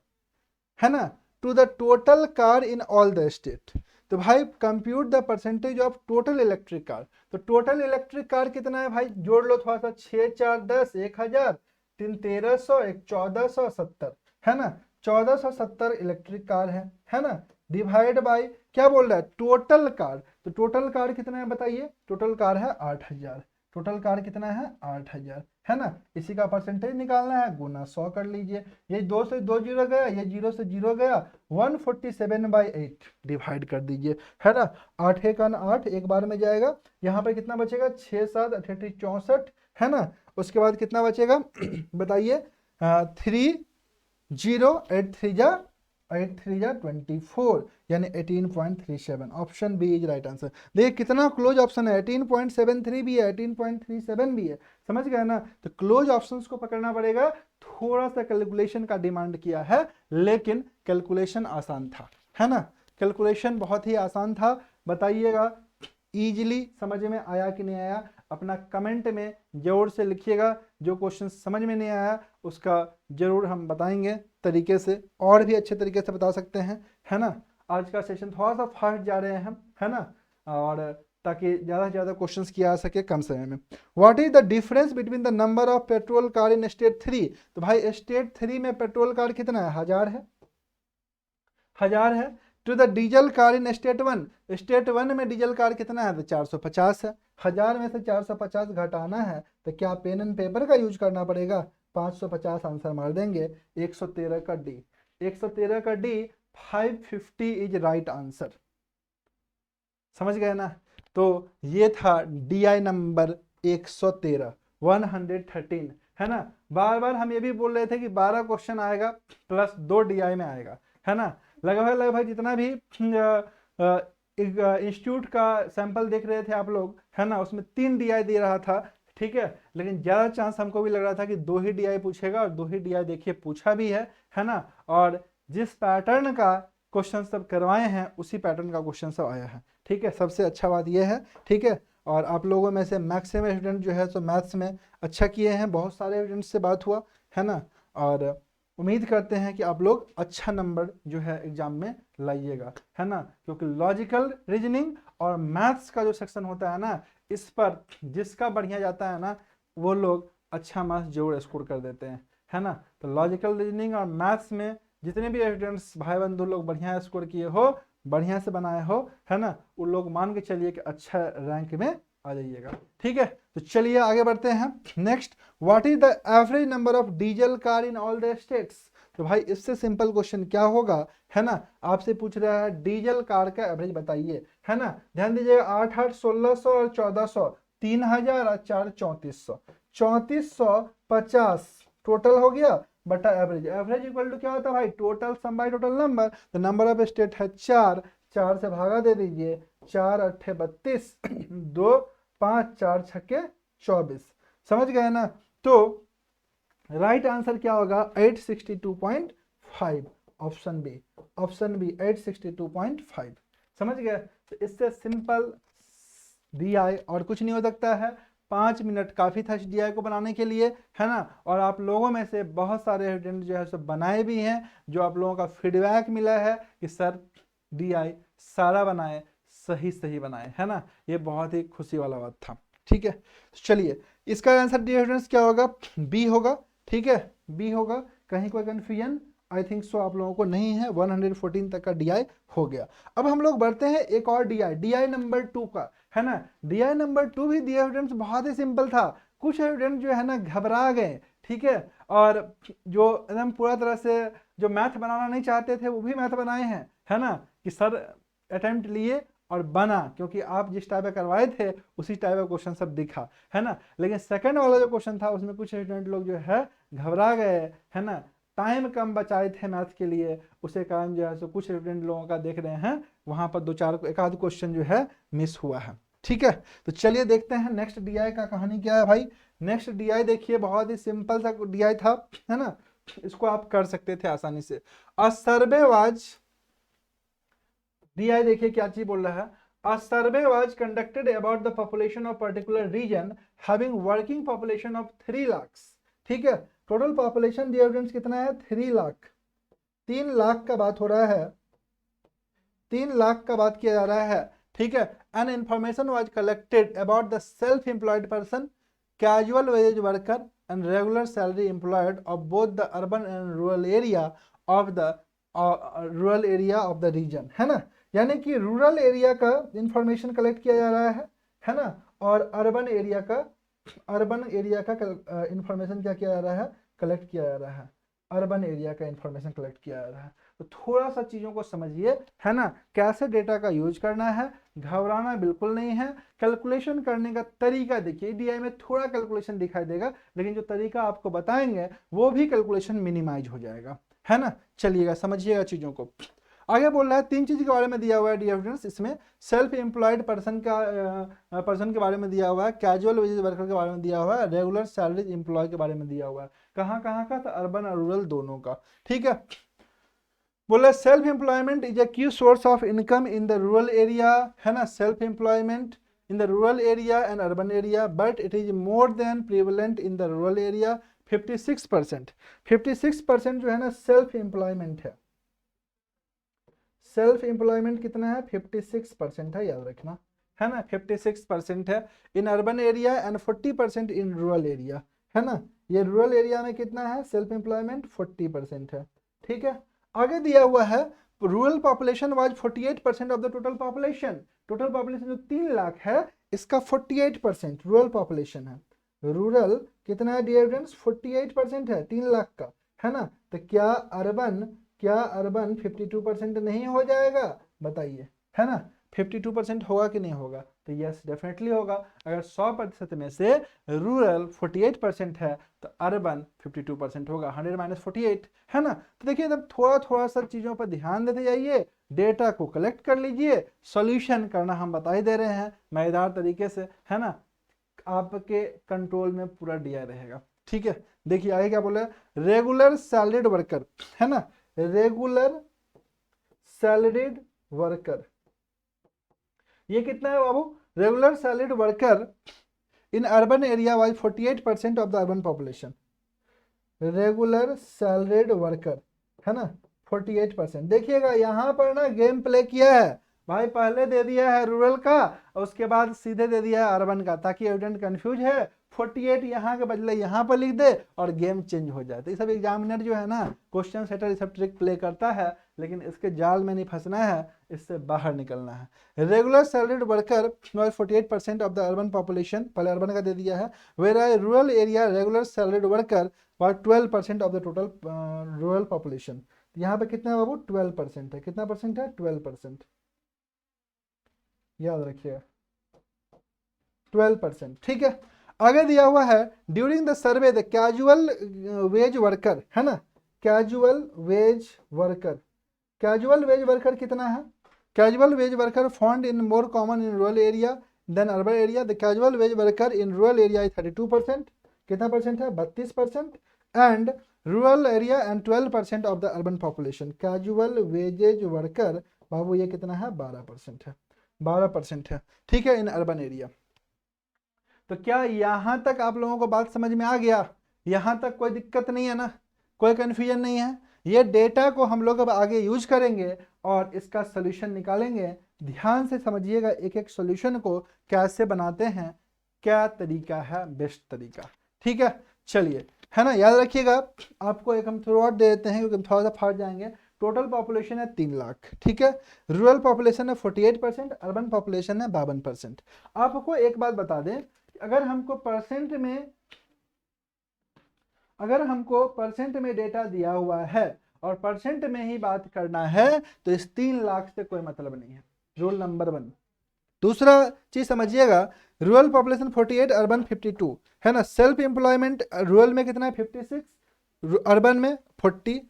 A: है ना, to the total car in all the state. तो भाई compute the percentage of total electric car, तो टोटल इलेक्ट्रिक कार कितना है भाई, जोड़ लो थोड़ा सा, 6 4 10, 1000, 3 1300, 1 1470, है ना। 1470 इलेक्ट्रिक कार है ना। डिवाइड बाय क्या बोल रहा है, टोटल कार। तो टोटल कार कितना है बताइए, टोटल कार है 8000, टोटल कार कितना है 8000, है ना। इसी का परसेंटेज निकालना है, गुना 100 कर लीजिए, ये 2 से 2 जीरो गया, ये 0 से 0 गया, 147/8 डिवाइड कर दीजिए, है ना। 8 1 8 एक बार में जाएगा, यहाँ पर कितना बचेगा, 6 7 88 64, है ना। उसके बाद कितना बचेगा बताइए, 3 0 8 3 जा 24, यानी 18.37। Option B is right answer. देखिए कितना क्लोज ऑप्शन है, 18.73 भी है, 18.37 भी है, समझ गए ना। तो क्लोज ऑप्शंस को पकड़ना पड़ेगा। थोड़ा सा कैलकुलेशन का डिमांड किया है, लेकिन कैलकुलेशन आसान था, है ना। कैलकुलेशन बहुत ही आसान था। बताइएगा इजीली समझ में आया कि नहीं आया। अपना कमेंट में जरूर से लिखिएगा। जो क्वेश्चन समझ में नहीं आया उसका जरूर हम बताएंगे तरीके से, और भी अच्छे तरीके से बता सकते हैं, है ना। आज का सेशन थोड़ा सा फास्ट जा रहे हैं हम, है ना, और ताकि ज़्यादा से ज़्यादा क्वेश्चंस किया जा सके कम समय में। What is the difference between the number of petrol car in state 3? तो भाई स्टेट 3 में पेट्रोल कार कितना है? 1000 है, 1000 है। To the diesel car in state 1, state 1 में डीजल कार कितना है? तो 450 है। 1000 में से 450 घटाना है तो क्या पेन एंड पेपर का यूज करना पड़ेगा? 550 आंसर मार देंगे। 113 का डी, 113 का डी, 550 इज राइट आंसर। समझ गए ना। तो ये था डी आई नंबर 113, 113, है ना। बार बार हम ये भी बोल रहे थे कि 12 क्वेश्चन आएगा प्लस 2 डीआई में आएगा, है ना। लगभग जितना भी इंस्टीट्यूट का सैंपल देख रहे थे आप लोग, है ना, उसमें 3 डीआई दे रहा था, ठीक है। लेकिन ज़्यादा चांस हमको भी लग रहा था कि 2 ही डीआई पूछेगा, और 2 ही डीआई देखिए पूछा भी है ना। और जिस पैटर्न का क्वेश्चन सब करवाए हैं उसी पैटर्न का क्वेश्चन सब आया है, ठीक है। सबसे अच्छा बात यह है, ठीक है। और आप लोगों में से मैक्सिमम स्टूडेंट जो है सो मैथ्स में अच्छा किए हैं, बहुत सारे स्टूडेंट से बात हुआ, है ना। और उम्मीद करते हैं कि आप लोग अच्छा नंबर जो है एग्जाम में लाइएगा, है ना। क्योंकि लॉजिकल रीजनिंग और मैथ्स का जो सेक्शन होता है ना, इस पर जिसका बढ़िया जाता है ना वो लोग अच्छा मार्क्स जरूर स्कोर कर देते हैं, है ना। तो लॉजिकल रीजनिंग और मैथ्स में जितने भी स्टूडेंट्स भाई बंधु लोग बढ़िया स्कोर किए हो, बढ़िया से बनाए हो, है ना, उन लोग मान के चलिए कि अच्छा रैंक में आ जाइएगा, ठीक है। तो चलिए आगे बढ़ते हैं। Next, what is the average number of diesel car in all the states? तो भाई इससे सिंपल क्वेश्चन क्या होगा, है ना। आपसे पूछ रहा है डीजल कार का एवरेज बताइए, है ना। ध्यान दीजिएगा, 8 8 1600 और 1400, 3000 और 4 3400, 3450 टोटल हो गया बटा एवरेज। एवरेज इक्वल टू क्या होता है भाई? Total sum by total number. तो नंबर ऑफ स्टेट है 4, 4 से भागा दे दीजिए, 4 8 32, 2 5 4 छक्के 24। समझ गए ना। तो राइट आंसर क्या होगा? 862.5, ऑप्शन बी, ऑप्शन बी 862.5। समझ गए। तो इससे सिंपल डीआई और कुछ नहीं हो सकता है। 5 मिनट काफ़ी था इस डीआई को बनाने के लिए, है ना। और आप लोगों में से बहुत सारे स्टूडेंट जो है सो बनाए भी हैं, जो आप लोगों का फीडबैक मिला है कि सर डीआई सारा बनाए, सही सही बनाए, है ना। ये बहुत ही खुशी वाला बात था, ठीक है। चलिए इसका आंसर डियर स्टूडेंट्स क्या होगा? बी होगा, ठीक है, बी होगा। कहीं कोई कन्फ्यूजन आई थिंक सो आप लोगों को नहीं है। 114 तक का डीआई हो गया। अब हम लोग बढ़ते हैं एक और डीआई, डीआई नंबर 2 का, है ना। डीआई नंबर 2 भी डियर स्टूडेंट्स बहुत ही सिंपल था। कुछ स्टूडेंट जो है ना घबरा गए, ठीक है, और जो एकदम पूरा तरह से जो मैथ बनाना नहीं चाहते थे वो भी मैथ बनाए हैं, है ना, कि सर अटेम्प्ट लिए और बना, क्योंकि आप जिस टाइप का करवाए थे उसी टाइप का क्वेश्चन सब दिखा, है ना। लेकिन सेकंड वाला जो क्वेश्चन था उसमें कुछ स्टूडेंट लोग जो है घबरा गए, है ना, टाइम कम बचाए थे मैथ के लिए, उसे कारण जो है सो कुछ स्टूडेंट लोगों का देख रहे हैं वहां पर 2-4 एक आध क्वेश्चन जो है मिस हुआ है, ठीक है। तो चलिए देखते हैं नेक्स्ट डीआई का कहानी क्या है भाई। नेक्स्ट डीआई देखिए बहुत ही सिंपल सा डीआई था, है ना, इसको आप कर सकते थे आसानी से। अ सर्वे वाज, डीआई देखिए क्या चीज बोल रहा है। A survey was conducted about the population of particular region having working population of 3 lakh, ठीक है। टोटल पॉपुलेशन डियर स्टूडेंट्स कितना है? 3 लाख, 3 लाख का बात हो रहा है, 3 लाख का बात किया जा रहा है, ठीक है। An information was collected about the self employed person, casual wage worker and regular salary employed of both the urban and rural area of the region, है ना। यानी कि रूरल एरिया का इंफॉर्मेशन कलेक्ट किया जा रहा है ना, और अर्बन एरिया का इंफॉर्मेशन क्या किया जा रहा है? कलेक्ट किया जा रहा है, अर्बन एरिया का इंफॉर्मेशन कलेक्ट किया जा रहा है। तो थोड़ा सा चीज़ों को समझिए, है ना, कैसे डेटा का यूज करना है। घबराना बिल्कुल नहीं है। कैलकुलेशन करने का तरीका देखिए, डीआई में थोड़ा कैलकुलेशन दिखाई देगा, लेकिन जो तरीका आपको बताएंगे वो भी कैलकुलेशन मिनिमाइज हो जाएगा, है ना। चलिएगा समझिएगा चीज़ों को। आगे बोल रहा है 3 चीज़ के बारे में दिया हुआ है डियर स्टूडेंट्स इसमें। सेल्फ एम्प्लॉयड पर्सन के बारे में दिया हुआ है, कैजुअल वेजेस वर्कर के बारे में दिया हुआ है, रेगुलर सैलरीज एम्प्लॉय के बारे में दिया हुआ है। कहाँ कहाँ का? तो अर्बन और रूरल दोनों का, ठीक है। बोला सेल्फ एम्प्लॉयमेंट इज अ की source of income in the rural area, है ना। Self employment in the rural area and urban area, but it is more than prevalent in the rural area 56%। 56% जो है ना सेल्फ एम्प्लॉयमेंट है। Self employment कितना है? 56% है, याद रखना, है ना, 56% है इन urban area and 40% in rural area, है ना। ये रूरल एरिया में कितना है सेल्फ एम्प्लॉयमेंट? 40% है। ठीक है, आगे दिया हुआ है rural population was 48% of the total population. Total population जो 3 लाख है इसका 48% रूरल पॉपुलेशन है। रूरल कितना है डियर फ्रेंड्स? 48% है 3 लाख का, है ना। तो क्या अर्बन 52% नहीं हो जाएगा? बताइए, है ना। 52% होगा कि नहीं होगा? तो यस डेफिनेटली होगा। अगर 100% में से रूरल 48% है तो अर्बन 52% होगा, 100 - 48, है ना। तो देखिए जब थोड़ा थोड़ा सा चीज़ों पर ध्यान देते जाइए, डेटा को कलेक्ट कर लीजिए, सॉल्यूशन करना हम बता ही दे रहे हैं मज़ेदार तरीके से, है ना। आपके कंट्रोल में पूरा दिया रहेगा। ठीक है, देखिए आगे क्या बोला है, रेगुलर सैलरीड वर्कर, है ना, रेगुलर सैलरीड वर्कर, ये कितना है बाबू? Regular salaried worker in urban area wise 48% of the urban population. Regular salaried worker, है ना, 48%। देखिएगा यहाँ पर ना गेम प्ले किया है भाई, पहले दे दिया है रूरल का और उसके बाद सीधे दे दिया है अर्बन का, ताकि स्टूडेंट कंफ्यूज है, 48 यहाँ के बदले यहाँ पर लिख दे और गेम चेंज हो जाए। तो ये सब एग्जामिनर जो है ना, क्वेश्चन सेटर, ये सब ट्रिक प्ले करता है, लेकिन इसके जाल में नहीं फंसना है, इससे बाहर निकलना है। Regular salaried worker 48% of the urban population, पहले अर्बन का दे दिया है, where I rural area regular salaried worker और 12% of the total rural population. यहाँ पे कितना है बाबू? 12% है। कितना परसेंट है? 12%, याद रखिएगा 12%। ठीक है, आगे दिया हुआ है during the survey the casual wage worker, है ना, casual wage worker, casual wage worker कितना है? Casual wage worker found in more common in rural area than urban area. The casual wage worker in rural area is 32%। कितना percent है? 32%। And rural area and 12% of the urban population. Casual wages worker बाबू ये कितना है? 12% है, 12% है। ठीक है, इन अर्बन एरिया। तो क्या यहां तक आप लोगों को बात समझ में आ गया? यहां तक कोई दिक्कत नहीं है ना, कोई कंफ्यूजन नहीं है? ये डेटा को हम लोग अब आगे यूज करेंगे और इसका सोल्यूशन निकालेंगे। ध्यान से समझिएगा एक एक सोल्यूशन को कैसे बनाते हैं, क्या तरीका है बेस्ट तरीका। ठीक है, चलिए, है ना, याद रखिएगा। आपको एक हम थ्रू आउट दे देते हैं क्योंकि हम थोड़ा सा फाट जाएंगे। टोटल पॉपुलेशन है 3 लाख, ठीक है। रूरल पॉपुलेशन है 48%, अर्बन पॉपुलेशन है 52%। आपको एक बात बता दें, अगर हमको परसेंट में डेटा दिया हुआ है और परसेंट में ही बात करना है तो इस 3 लाख से कोई मतलब नहीं है, रूल नंबर 1। दूसरा चीज समझिएगा, रूरल पॉपुलेशन 48, अर्बन 52, है ना। सेल्फ एम्प्लॉयमेंट रूरल में कितना है? 56, अर्बन में 40।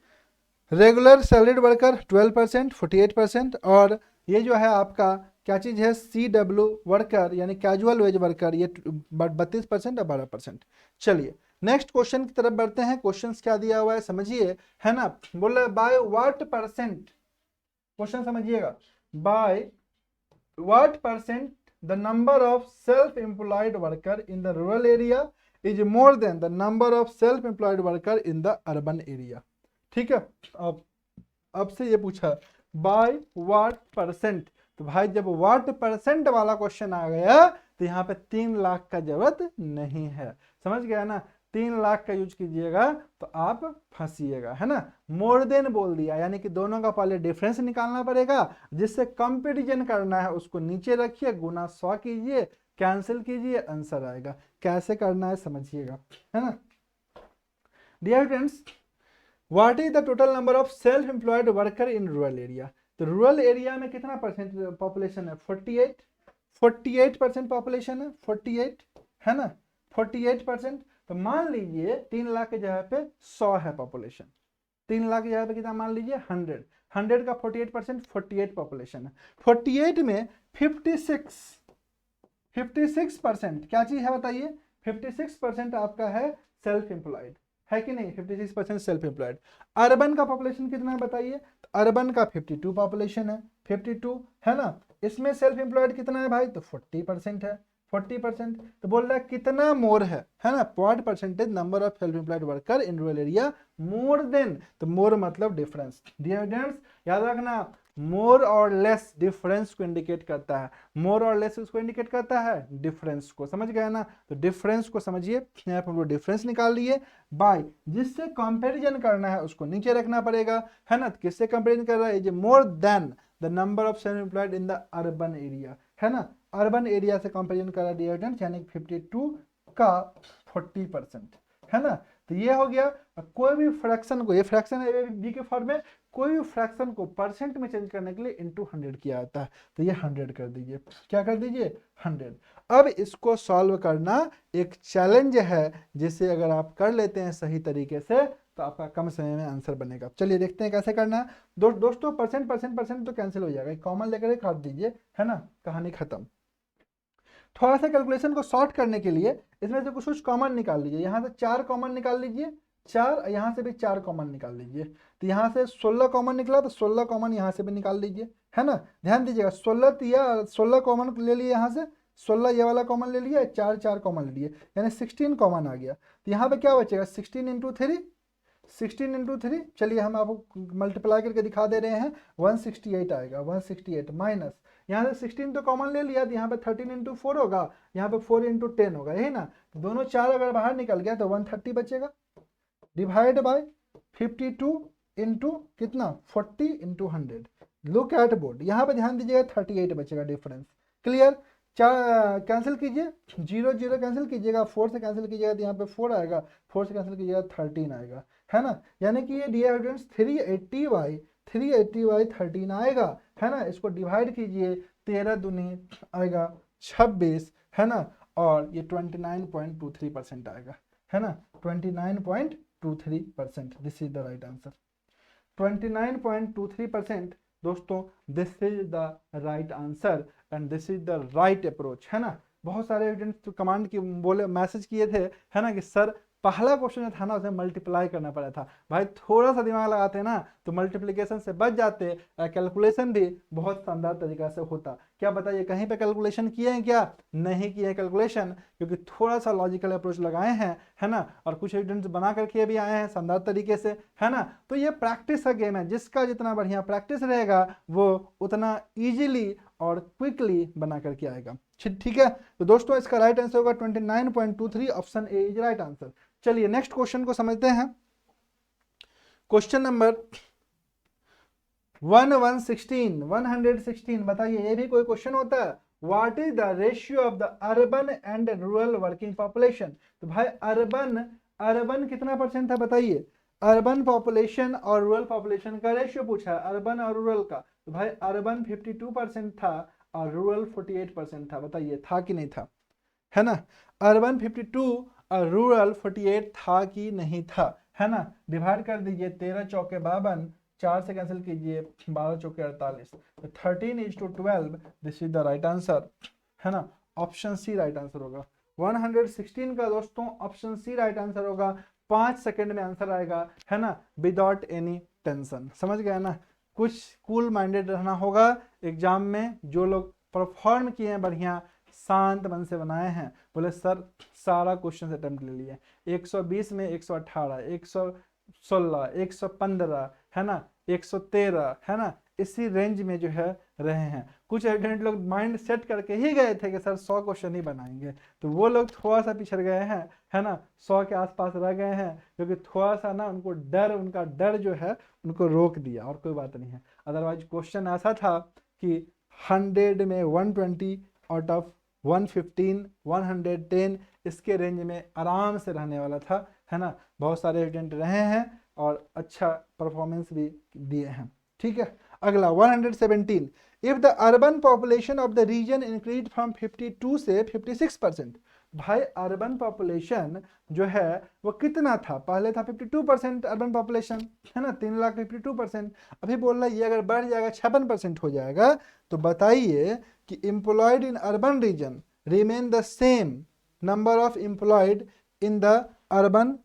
A: Regular salaried worker 12%, 48%। और ये जो है आपका क्या चीज़ है? CW वर्कर यानी कैजुअल वेज वर्कर, ये 32% और 12%। चलिए नेक्स्ट क्वेश्चन की तरफ बढ़ते हैं। क्वेश्चन क्या दिया हुआ है समझिए, है ना। बोल रहे बाय व्हाट परसेंट, क्वेश्चन समझिएगा, by what percent the number of self employed worker in the rural area is more than the number of self employed worker in the urban area. ठीक है, अब से ये पूछा बाय व्हाट परसेंट, तो भाई जब व्हाट परसेंट वाला क्वेश्चन आ गया तो यहाँ पे 3 लाख का जरूरत नहीं है, समझ गया ना। 3 लाख का यूज कीजिएगा तो आप फंसिएगा, है ना। मोर देन बोल दिया यानी कि दोनों का पहले डिफरेंस निकालना पड़ेगा, जिससे कंपेरिजन करना है उसको नीचे रखिए, गुना 100 कीजिए, कैंसिल कीजिए, आंसर आएगा। कैसे करना है समझिएगा, है ना। Dear friends, what is the total number of self employed worker in rural area? तो रूरल एरिया में कितना परसेंट पॉपुलेशन है? 48% पॉपुलेशन है, 48, है ना, 48%। तो मान लीजिए 3 लाख की जगह पे 100 है पॉपुलेशन, 3 लाख की जगह पे कितना मान लीजिए? 100 का 48%, 48 पॉपुलेशन है। 48 में 56% क्या चीज है बताइए? 56% आपका है सेल्फ एम्प्लॉयड, है कि नहीं? 56% सेल्फ एम्प्लॉयड। अर्बन का पॉपुलेशन कितना है बताइए? तो अर्बन का 52 पॉपुलेशन है, 52 है ना। इसमें सेल्फ एम्प्लॉयड कितना है भाई, तो 40% है, 40%। तो बोल रहा है कितना मोर है ना, what percentage number of self employed worker in rural area more than, तो मोर मतलब डिफरेंस। डिफरेंस याद रखना, मोर और लेस डिफरेंस को इंडिकेट करता है, मोर और लेस उसको इंडिकेट करता है डिफरेंस को, समझ गए ना। तो डिफरेंस को समझिए, यहाँ पर हम लोग डिफरेंस निकाल लिए बाय, जिससे कंपैरिजन करना है उसको नीचे रखना पड़ेगा, है ना। किससे कंपैरिजन कर रहा है, ये more than the number of self employed in the urban area, है ना। अर्बन एरिया से कंपैरिजन कर रहा है डिविडेंड, यानी 52 का 40%, है ना। तो ये हो गया। कोई भी फ्रैक्शन को, ये फ्रैक्शन है ए बी के फॉर्म में, कोई भी फ्रैक्शन को परसेंट में चेंज करने के लिए इनटू 100 किया जाता है। तो ये 100 कर दीजिए, क्या कर दीजिए 100। अब इसको सॉल्व करना एक चैलेंज है, जिसे अगर आप कर लेते हैं सही तरीके से तो आपका कम समय में आंसर बनेगा। चलिए देखते हैं कैसे करना है। दोस्तों परसेंट परसेंट परसेंट तो कैंसिल हो जाएगा, कॉमन लेकर काट दीजिए, है ना, कहानी खत्म। थोड़ा सा कैलकुलेशन को शॉर्ट करने के लिए इसमें से कुछ कॉमन निकाल लीजिए। यहाँ से 4 कॉमन निकाल लीजिए, 4, यहाँ से भी 4 कॉमन निकाल लीजिए। तो यहाँ से 16 कॉमन निकला, तो 16 कॉमन यहाँ से भी निकाल लीजिए, है ना। ध्यान दीजिएगा, 16 कॉमन ले लिए, यहाँ से 16 ये वाला कॉमन ले लिया, 4 कॉमन ले लिए, यानी 16 कॉमन आ गया। तो यहाँ पे क्या बचेगा, 16 इंटू 3, 16 इंटू 3, चलिए हम आपको मल्टीप्लाई करके दिखा दे रहे हैं, 168 आएगा, 168 माइनस, यहाँ से 16 तो कॉमन ले लिया, तो यहाँ पे 13 इंटू 4 होगा, यहाँ पे 4 इंटू 10 होगा, यही ना। तो दोनों 4 अगर बाहर निकल गया तो 130 बचेगा, डिवाइड बाय 52 इंटू कितना 40 इंटू 100। लुक एट बोर्ड, यहाँ पे ध्यान दीजिएगा 38 बचेगा डिफरेंस। क्लियर, कैंसिल कीजिए, 0 0 कैंसिल कीजिएगा, 4 से कैंसिल कीजिएगा तो यहाँ पे 4 आएगा, 4 से कैंसिल कीजिएगा 13 आएगा, है ना। यानी कि ये डियर स्टूडेंट्स 380 बाई 13 आएगा, है ना। इसको डिवाइड कीजिए, 13 दूनी आएगा 26, है ना, और ये 29.23% आएगा, है ना, 29.23%। This is the right answer, 29.23%। दोस्तों this is the right answer and this is the right approach, है ना। बहुत सारे स्टूडेंट्स तो कमांड की बोले, मैसेज किए थे, है ना, कि सर पहला क्वेश्चन जो था ना, उसे मल्टीप्लाई करना पड़ा था। भाई थोड़ा सा दिमाग लगाते ना तो मल्टीप्लिकेशन से बच जाते, कैलकुलेशन भी बहुत शानदार तरीका से होता। क्या बताइए, कहीं पे कैलकुलेशन किए हैं क्या, नहीं किए हैं कैलकुलेशन, क्योंकि थोड़ा सा लॉजिकल अप्रोच लगाए हैं, है ना, और कुछ एविडेंस बना करके भी आए हैं शानदार तरीके से, है ना। तो ये प्रैक्टिस का गेम है, जिसका जितना बढ़िया प्रैक्टिस रहेगा वो उतना ईजिली और क्विकली बना करके आएगा। ठीक है, तो दोस्तों इसका राइट आंसर होगा 29.23, option A is right answer. चलिए नेक्स्ट क्वेश्चन को समझते हैं। क्वेश्चन नंबर 116 बताइए, ये भी कोई क्वेश्चन होता है। What is the ratio of the urban and rural working population. तो भाई अर्बन कितना परसेंट था बताइए, अर्बन पॉपुलेशन और रूरल पॉपुलेशन का रेशियो पूछा है, अर्बन और रूरल का। तो भाई अर्बन 52% था और रूरल 48% था, बताइए था कि नहीं था, है ना। अर्बन 52 और रूरल 48 था कि नहीं था, है ना। डिवाइड कर दीजिए, 13 चौके 52, 4 से कैंसिल कीजिए, 12 चौके 48, तो 13:12, this is the right answer, है ना। ऑप्शन सी राइट आंसर होगा। 116 का दोस्तों ऑप्शन सी राइट आंसर होगा, 5 सेकंड में आंसर आएगा, है ना, विदाउट एनी टेंशन। समझ गया ना, कुछ कूल माइंडेड रहना होगा एग्जाम में। जो लोग परफॉर्म किए हैं बढ़िया, शांत मन से बनाए हैं, बोले सर सारा क्वेश्चन अटेम्प्ट ले लिए, 120 में 118, 116, 115, है ना, 113, है ना, इसी रेंज में जो है रहे हैं। कुछ एडिडेंट लोग माइंड सेट करके ही गए थे कि सर 100 क्वेश्चन ही बनाएंगे, तो वो लोग थोड़ा सा पिछड़ गए हैं, है ना, 100 के आसपास रह गए हैं, क्योंकि थोड़ा सा ना उनका डर जो है उनको रोक दिया, और कोई बात नहीं है। अदरवाइज क्वेश्चन ऐसा था कि 100 में 120 आउट ऑफ 115, 110 इसके रेंज में आराम से रहने वाला था, है ना। बहुत सारे एविडेंट रहे हैं और अच्छा परफॉर्मेंस भी दिए हैं। ठीक है, अगला 117, if the urban population of the region increase from 52 से 56%। भाई अर्बन पॉपुलेशन जो है वो कितना था, पहले था 52% अर्बन पॉपुलेशन, है ना, 3,52,000। अभी बोल रहा है ये अगर बढ़ जाएगा 56% हो जाएगा, तो बताइए कि employed in urban region remain the same number of employed in the urban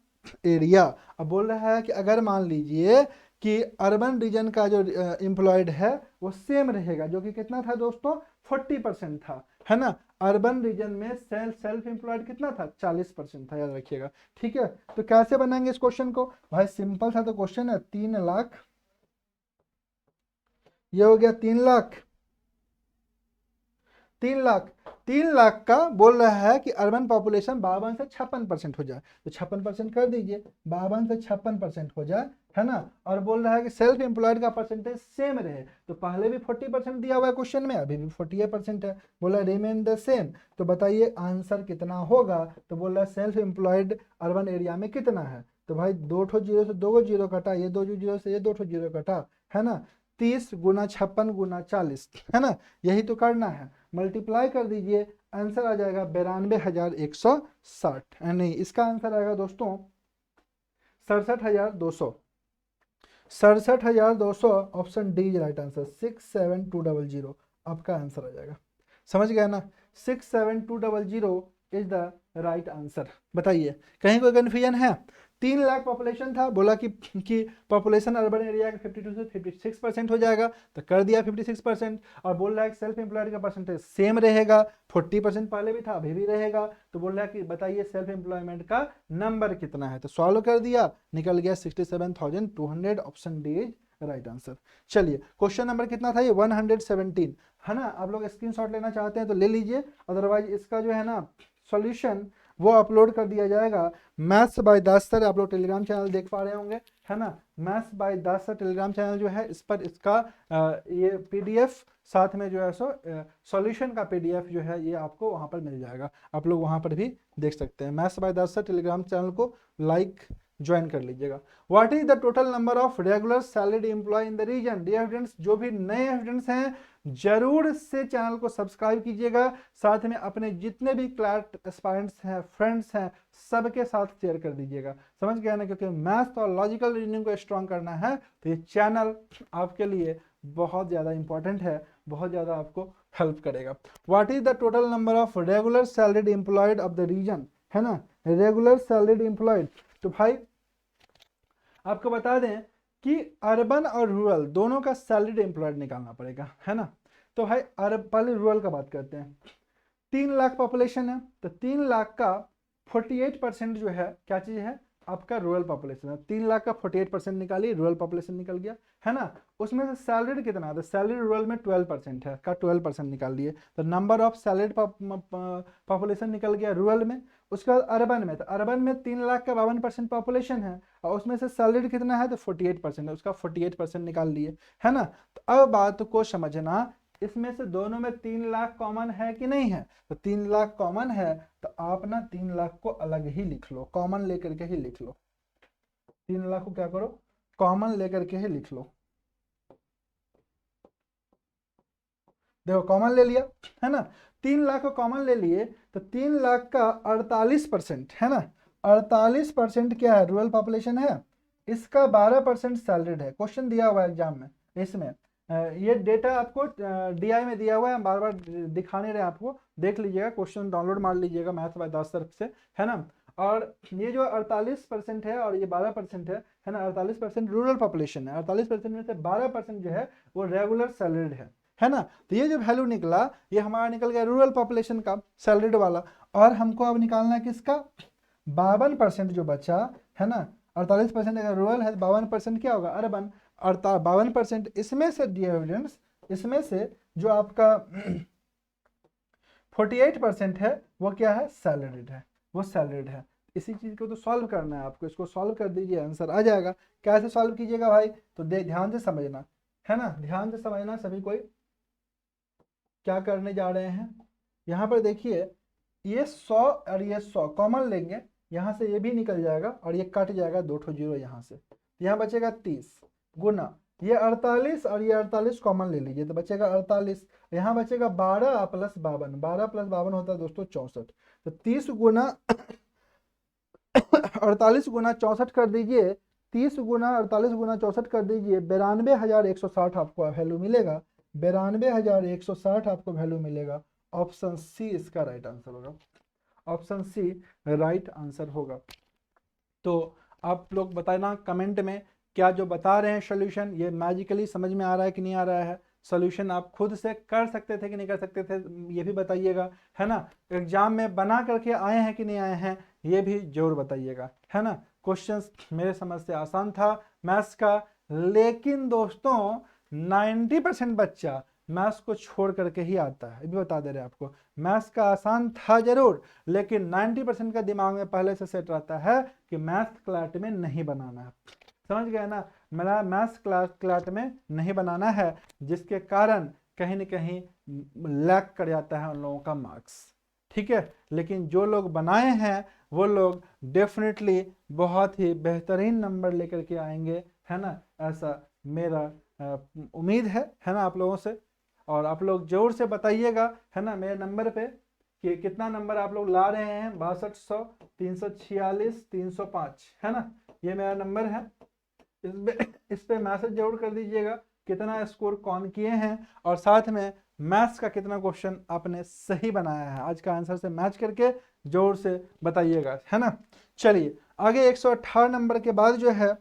A: area. अब बोल रहा है कि अगर मान लीजिए कि अर्बन रीजन का जो एम्प्लॉयड है वो सेम रहेगा, जो कि कितना था दोस्तों 40% था, है ना। अर्बन रीजन में सेल्फ एम्प्लॉयड कितना था 40% था, याद रखिएगा। ठीक है, तो कैसे बनाएंगे इस क्वेश्चन को भाई, सिंपल सा तो क्वेश्चन है। 3 लाख, ये हो गया 3 लाख, 3 लाख, 3 लाख का बोल रहा है कि अर्बन पॉपुलेशन 52 से 56% हो जाए, तो 56% कर दीजिए, 52 से 56% हो जाए, है ना। और बोल रहा है कि सेल्फ एम्प्लॉयड का परसेंटेज सेम रहे, तो पहले भी 40% दिया हुआ है क्वेश्चन में, अभी भी 48% है, बोला रिमेन द सेम। तो बताइए आंसर कितना होगा, तो बोल रहा है सेल्फ एम्प्लॉयड अर्बन एरिया में कितना है। तो भाई 2 जीरो से 2 जीरो कटा, ये 2 जीरो से ये 2 जीरो कटा, है ना। 30 गुना 56 गुना 40, है ना, यही तो करना है। मल्टीप्लाई कर दीजिए, आंसर आ जाएगा 92,160, नहीं इसका आंसर आएगा दोस्तों 67,200, 67,200, option D is right answer, 67200 आपका आंसर आ जाएगा। समझ गया ना, 67200 इज द राइट आंसर। बताइए कहीं कोई कन्फ्यूजन है। 3 लाख पॉपुलेशन था, बोला कि पॉपुलेशन अर्बन एरिया का 52 से 56% हो जाएगा, तो कर दिया 56%। और बोल रहा है सेल्फ एम्प्लॉयड का परसेंटेज सेम रहेगा, 40% पहले भी था अभी भी रहेगा। तो बोल रहा है कि बताइए सेल्फ एम्प्लॉयमेंट का नंबर कितना है, तो सॉल्व कर दिया, निकल गया 67,200, option D is right answer. चलिए क्वेश्चन नंबर कितना था ये 117, है ना। आप लोग स्क्रीनशॉट लेना चाहते हैं तो ले लीजिए, अदरवाइज इसका जो है ना सॉल्यूशन वो अपलोड कर दिया जाएगा मैथ्स बाय दास सर, आप लोग टेलीग्राम चैनल देख पा रहे होंगे, है ना। Maths by Das sir Telegram channel जो है, इस पर इसका ये पीडीएफ साथ में जो है सो सॉल्यूशन का पीडीएफ जो है ये आपको वहां पर मिल जाएगा, आप लोग वहां पर भी देख सकते हैं। Maths by Das sir Telegram channel को लाइक ज्वाइन कर लीजिएगा। What is the total number of regular salaried employee in the region. Dear students, जो भी नए स्टूडेंट्स हैं जरूर से चैनल को सब्सक्राइब कीजिएगा, साथ में अपने जितने भी क्लर्क एस्पायरेंट्स हैं, फ्रेंड्स हैं, सबके साथ शेयर कर दीजिएगा। समझ गया ना, क्योंकि मैथ्स और लॉजिकल रीजनिंग को स्ट्रॉन्ग करना है तो ये चैनल आपके लिए बहुत ज़्यादा इंपॉर्टेंट है, बहुत ज़्यादा आपको हेल्प करेगा। What is the total number of regular salaried employed of the region, है ना, रेगुलर सैलरीड एम्प्लॉयड। तो भाई आपको बता दें कि अर्बन और रूरल दोनों का सैलरीड एम्प्लॉयड निकालना पड़ेगा, है ना। तो भाई पहले रूरल का बात करते हैं। 3 लाख पॉपुलेशन है, तो 3 लाख का 48% जो है क्या चीज़ है आपका रूरल पॉपुलेशन है। 3 लाख का 48% निकालिए, रूरल पॉपुलेशन निकल गया, है ना। उसमें से सैलरीड कितना है, तो सैलरीड रूरल में 12% है, का 12% निकाल लिए, तो नंबर ऑफ सैलरीड पॉपुलेशन निकल गया रूरल में। उसके बाद अर्बन में, तो अर्बन में 3 लाख का 52% पॉपुलेशन है, और उसमें से सैलरीड कितना है तो 48% है, उसका 48% निकाल लिए, है ना। तो अब बात को समझना, इसमें से दोनों में 3 लाख कॉमन है कि नहीं है, तो 3 लाख कॉमन है, तो आप ना 3 लाख को अलग ही लिख लो, कॉमन लेकर के ही लिख लो। 3 लाख को क्या करो, कॉमन लेकर के ही लिख लो। देखो कॉमन ले लिया, है ना। 3 लाख को कॉमन ले लिए, तो 3 लाख का 48%, है ना, 48% क्या है रूरल पॉपुलेशन है, इसका 12% सैलरीड है। क्वेश्चन दिया हुआ है एग्जाम में, इसमें ये डेटा आपको डीआई में दिया हुआ है, हम बार बार दिखा नहीं रहे आपको, देख लीजिएगा, क्वेश्चन डाउनलोड मार लीजिएगा मैथ बाय दास सर से, है ना। और ये जो 48% है और ये 12% है ना, 48% रूरल पॉपुलेशन है, 48% में से 12% जो है वो रेगुलर सैलरीड है ना। तो ये जो वैल्यू निकला ये हमारा निकल गया रूरल पॉपुलेशन का सैलरीड वाला, और हमको अब निकालना है किसका 52% जो बचा, है ना। 48% अगर रूरल है, 52% क्या होगा अर्बन, और 52% इसमें से डिविडेंड्स, इसमें से जो आपका 48% है वो क्या है सैलरीड है, वो सैलरीड है। इसी चीज को तो सॉल्व करना है आपको, इसको सॉल्व कर दीजिए आंसर आ जाएगा। कैसे सॉल्व कीजिएगा भाई, तो ध्यान से समझना, है ना, ध्यान से समझना सभी कोई, क्या करने जा रहे हैं। यहाँ पर देखिए ये 100 और ये 100 कॉमन लेंगे, यहाँ से ये भी निकल जाएगा और ये कट जाएगा 2 जीरो यहाँ से, यहाँ बचेगा 30 गुना ये 48 और ये 48 कॉमन ले लीजिए, तो बचेगा 48, यहाँ बचेगा 12 प्लस 52, 12 प्लस 52 होता है दोस्तों 64, तो 30 गुना 48 गुना 64 कर दीजिए, 30 गुना 48 गुना 64 कर दीजिए, 92,160 आपको वैल्यू मिलेगा, 92,160 आपको वैल्यू मिलेगा। ऑप्शन सी इसका राइट आंसर होगा, ऑप्शन सी राइट आंसर होगा। तो आप लोग बताना कमेंट में क्या जो बता रहे हैं सोल्यूशन ये मैजिकली समझ में आ रहा है कि नहीं आ रहा है, सोल्यूशन आप खुद से कर सकते थे कि नहीं कर सकते थे, ये भी बताइएगा, है ना। एग्जाम में बना करके आए हैं कि नहीं आए हैं, ये भी जरूर बताइएगा, है ना। क्वेश्चंस मेरे समझ से आसान था मैथ्स का, लेकिन दोस्तों 90% बच्चा मैथ्स को छोड़ करके ही आता है, ये भी बता दे रहे हैं आपको। मैथ्स का आसान था जरूर, लेकिन 90% का दिमाग में पहले से सेट रहता है कि मैथ्स क्लास में नहीं बनाना है, समझ गए ना। मेरा मैथ्स क्लास में नहीं बनाना है, जिसके कारण कहीं न कहीं लैक कर जाता है उन लोगों का मार्क्स, ठीक है। लेकिन जो लोग बनाए हैं वो लोग डेफिनेटली बहुत ही बेहतरीन नंबर लेकर के आएंगे, है ना, ऐसा मेरा उम्मीद है ना आप लोगों से। और आप लोग जोर से बताइएगा, है ना, मेरे नंबर पे कि कितना नंबर आप लोग ला रहे हैं। 6200, 346, 305, है ना, ये मेरा नंबर है। इस पे मैसेज जरूर कर दीजिएगा कितना स्कोर कौन किए हैं, और साथ में मैथ्स का कितना क्वेश्चन आपने सही बनाया है, आज का आंसर से मैच करके जोर से बताइएगा, है ना। चलिए आगे 118 नंबर के बाद जो है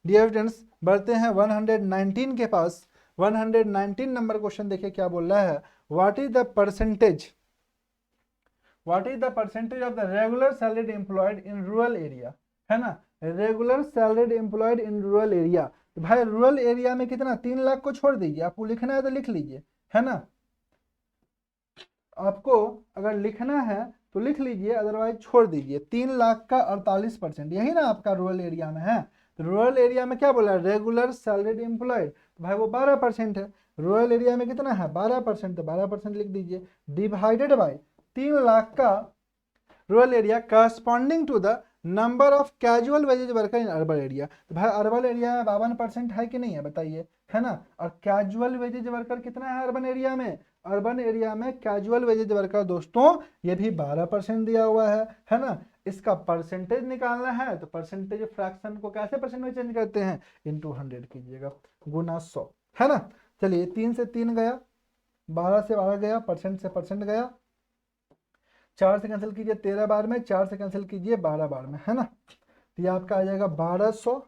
A: डियर स्टूडेंट्स बढ़ते हैं 119 के पास। 119 नंबर क्वेश्चन देखिए क्या बोल रहा है, what is the percentage of the regular salaried employed in rural area, है ना, regular salaried employed in rural area. तो भाई रूरल एरिया में कितना, 3 लाख को छोड़ दीजिए, आपको लिखना है तो लिख लीजिए, है ना। आपको अगर लिखना है तो लिख लीजिए, अदरवाइज छोड़ दीजिए। 3 लाख का 48%, यही ना आपका रूरल एरिया में है। तो रूरल एरिया में क्या बोला, रेगुलर सैलरीड एम्प्लॉयड, तो भाई वो 12% है। रूरल एरिया में कितना है, 12%, तो 12% लिख दीजिए, डिवाइडेड बाय 3 लाख का rural area corresponding to the number of casual wages worker in urban area. तो भाई अर्बन एरिया में 52% है कि नहीं है बताइए, है ना। और कैजुअल वेजेज वर्कर कितना है अर्बन एरिया में, अर्बन एरिया में कैजुअल वेजेज वर्कर दोस्तों ये भी 12% दिया हुआ है ना। इसका परसेंटेज निकालना है तो परसेंटेज फ्रैक्शन को कैसे परसेंट में चेंज करते हैं, इनटू 100 कीजिएगा, गुना 100, है ना। चलिए 3 से 3 गया, 12 से 12 गया, परसेंट से परसेंट गया, 4 से कैंसिल कीजिए 13 बार में, 4 से कैंसिल कीजिए 12 बार में, है ना। तो ये आपका आ जाएगा 1200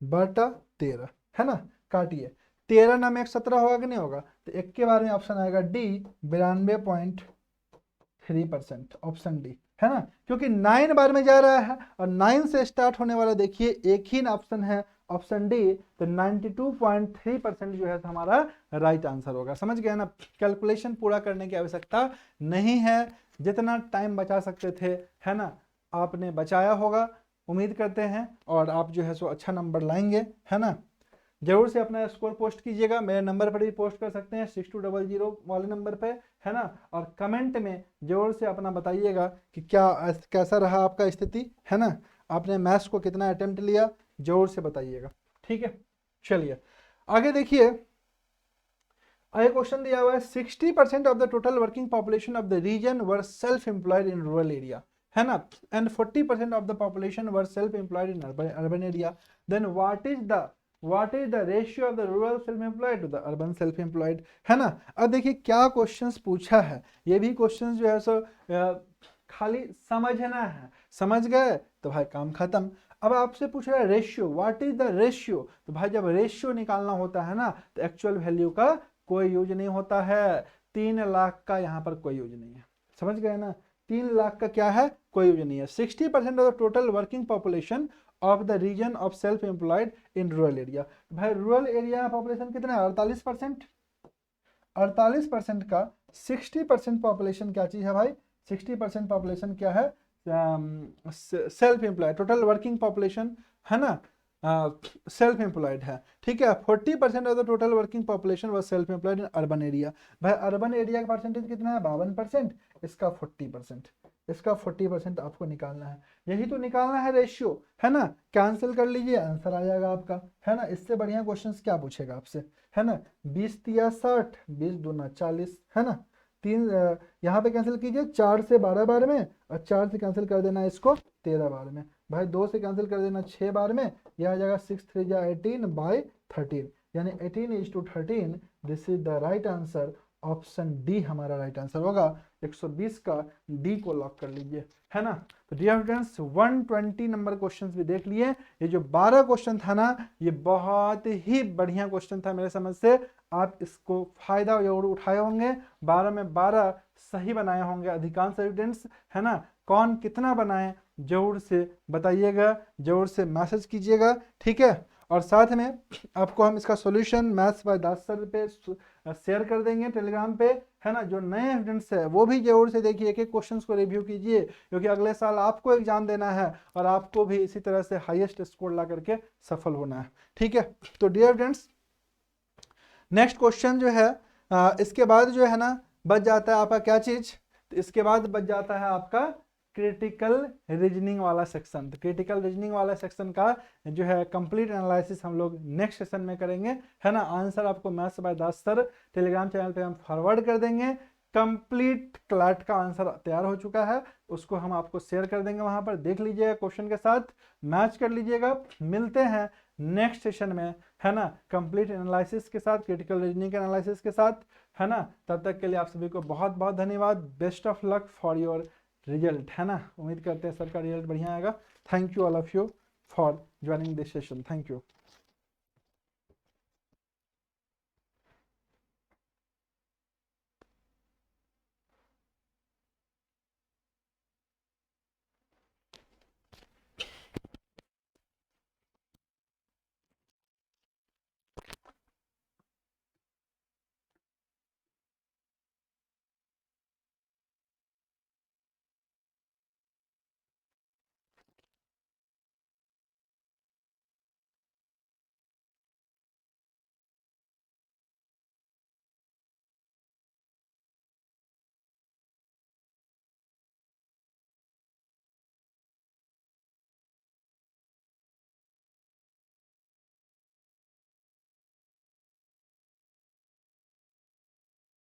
A: बटा 13, है ना। काटिए, 13 नाम 117 होगा कि नहीं होगा, तो 1 के बारे में ऑप्शन आएगा डी, 92.3%, ऑप्शन डी, है ना। क्योंकि 9 बार में जा रहा है और 9 से स्टार्ट होने वाला देखिए एक ही ऑप्शन है, ऑप्शन डी। तो 92.3% जो है हमारा राइट आंसर होगा, समझ गया ना। कैलकुलेशन पूरा करने की आवश्यकता नहीं है, जितना टाइम बचा सकते थे, है ना, आपने बचाया होगा, उम्मीद करते हैं। और आप जो है सो अच्छा नंबर लाएंगे, है ना। जरूर से अपना स्कोर पोस्ट कीजिएगा, मेरे नंबर पर भी पोस्ट कर सकते हैं 6200 वाले नंबर पे, है ना। और कमेंट में जरूर से अपना बताइएगा कि कैसा रहा आपका स्थिति, है ना, आपने मैथ्स को कितना अटेम्प्ट लिया, जरूर से बताइएगा, ठीक है। चलिए आगे देखिए, आगे क्वेश्चन दिया हुआ है 60% of the total working population of the region were self employed in rural area, है ना, and 40% of the population were self employed in urban area. Then what is the ratio of the rural self employed to the urban self employed, है ना। अब देखिए क्या questions पूछा है, ये भी क्वेश्चंस जो है सो खाली समझना है, समझ गए तो भाई काम खत्म। अब आपसे पूछ रहा है ratio, what is the ratio, तो भाई जब रेशियो निकालना होता है ना तो एक्चुअल वैल्यू का कोई यूज नहीं होता है। 3 लाख का यहाँ पर कोई यूज नहीं है, समझ गए ना। 3 लाख का क्या है, कोई यूज नहीं है। 60% of the total working population of the region of self employed in rural area. भाई रूरल एरिया पॉपुलेशन कितना है, 48%। 48% का 60% पॉपुलेशन क्या चीज है भाई, 60% पॉपुलेशन क्या है, self employed, total working population, है ना, सेल्फ एम्प्लॉयड है, ठीक है। 40% of the total working population was self employed in urban area. भाई अर्बन एरिया का परसेंटेज कितना है, 52%, इसका 40%, इसका 40% आपको निकालना है। यही तो निकालना है रेशियो, है ना। कैंसिल कर लीजिए, आंसर आ जाएगा आपका, है ना। इससे बढ़िया क्वेश्चंस क्या पूछेगा आपसे, है ना। 20 तिया 60, 20 दूना 40, है ना। 3 यहाँ पे कैंसिल कीजिए 4 से 12 बार में, और 4 से कैंसिल कर देना इसको 13 बार में। भाई 2 से कैंसिल कर देना 6 बार में, यह आ जाएगा 6 3 18 बाई 13, यानी 18:13। This is the right answer option D हमारा राइट आंसर होगा। 120 का डी को लॉक कर लीजिए, है ना। तो डियर स्टूडेंट्स 120 नंबर क्वेश्चंस भी देख लिए। ये जो 12 क्वेश्चन था ना, ये बहुत ही बढ़िया क्वेश्चन था मेरे समझ से। आप इसको फायदा जरूर उठाए होंगे, 12 में 12 सही बनाए होंगे अधिकांश स्टूडेंट्स, है ना। कौन कितना बनाए जरूर से बताइएगा, जरूर से मैसेज कीजिएगा, ठीक है। और साथ में आपको हम इसका solution maths by Das sir पे शेयर कर देंगे टेलीग्राम पे, है ना। जो नए स्टूडेंट्स है वो भी जरूर से देखिए, एक एक क्वेश्चन को रिव्यू कीजिए, क्योंकि अगले साल आपको एग्जाम देना है और आपको भी इसी तरह से हाईएस्ट स्कोर ला करके सफल होना है, ठीक है। तो डियर स्टूडेंट्स नेक्स्ट क्वेश्चन जो है इसके बाद जो है ना बच जाता है आपका क्या चीज, तो इसके बाद बच जाता है आपका क्रिटिकल रीजनिंग वाला सेक्शन। तो क्रिटिकल रीजनिंग वाला सेक्शन का जो है कंप्लीट एनालिसिस हम लोग नेक्स्ट सेशन में करेंगे, है ना। आंसर आपको maths by Das sir Telegram channel पे हम फॉरवर्ड कर देंगे। कंप्लीट क्लैट का आंसर तैयार हो चुका है, उसको हम आपको शेयर कर देंगे, वहां पर देख लीजिएगा, क्वेश्चन के साथ मैच कर लीजिएगा। मिलते हैं नेक्स्ट सेशन में, है ना, कंप्लीट एनालिसिस के साथ, क्रिटिकल रीजनिंग के एनालिसिस के साथ, है ना। तब तक के लिए आप सभी को बहुत बहुत धन्यवाद। Best of luck for your result, है ना। उम्मीद करते हैं सबका रिजल्ट बढ़िया आएगा। Thank you all of you for joining this session. Thank you.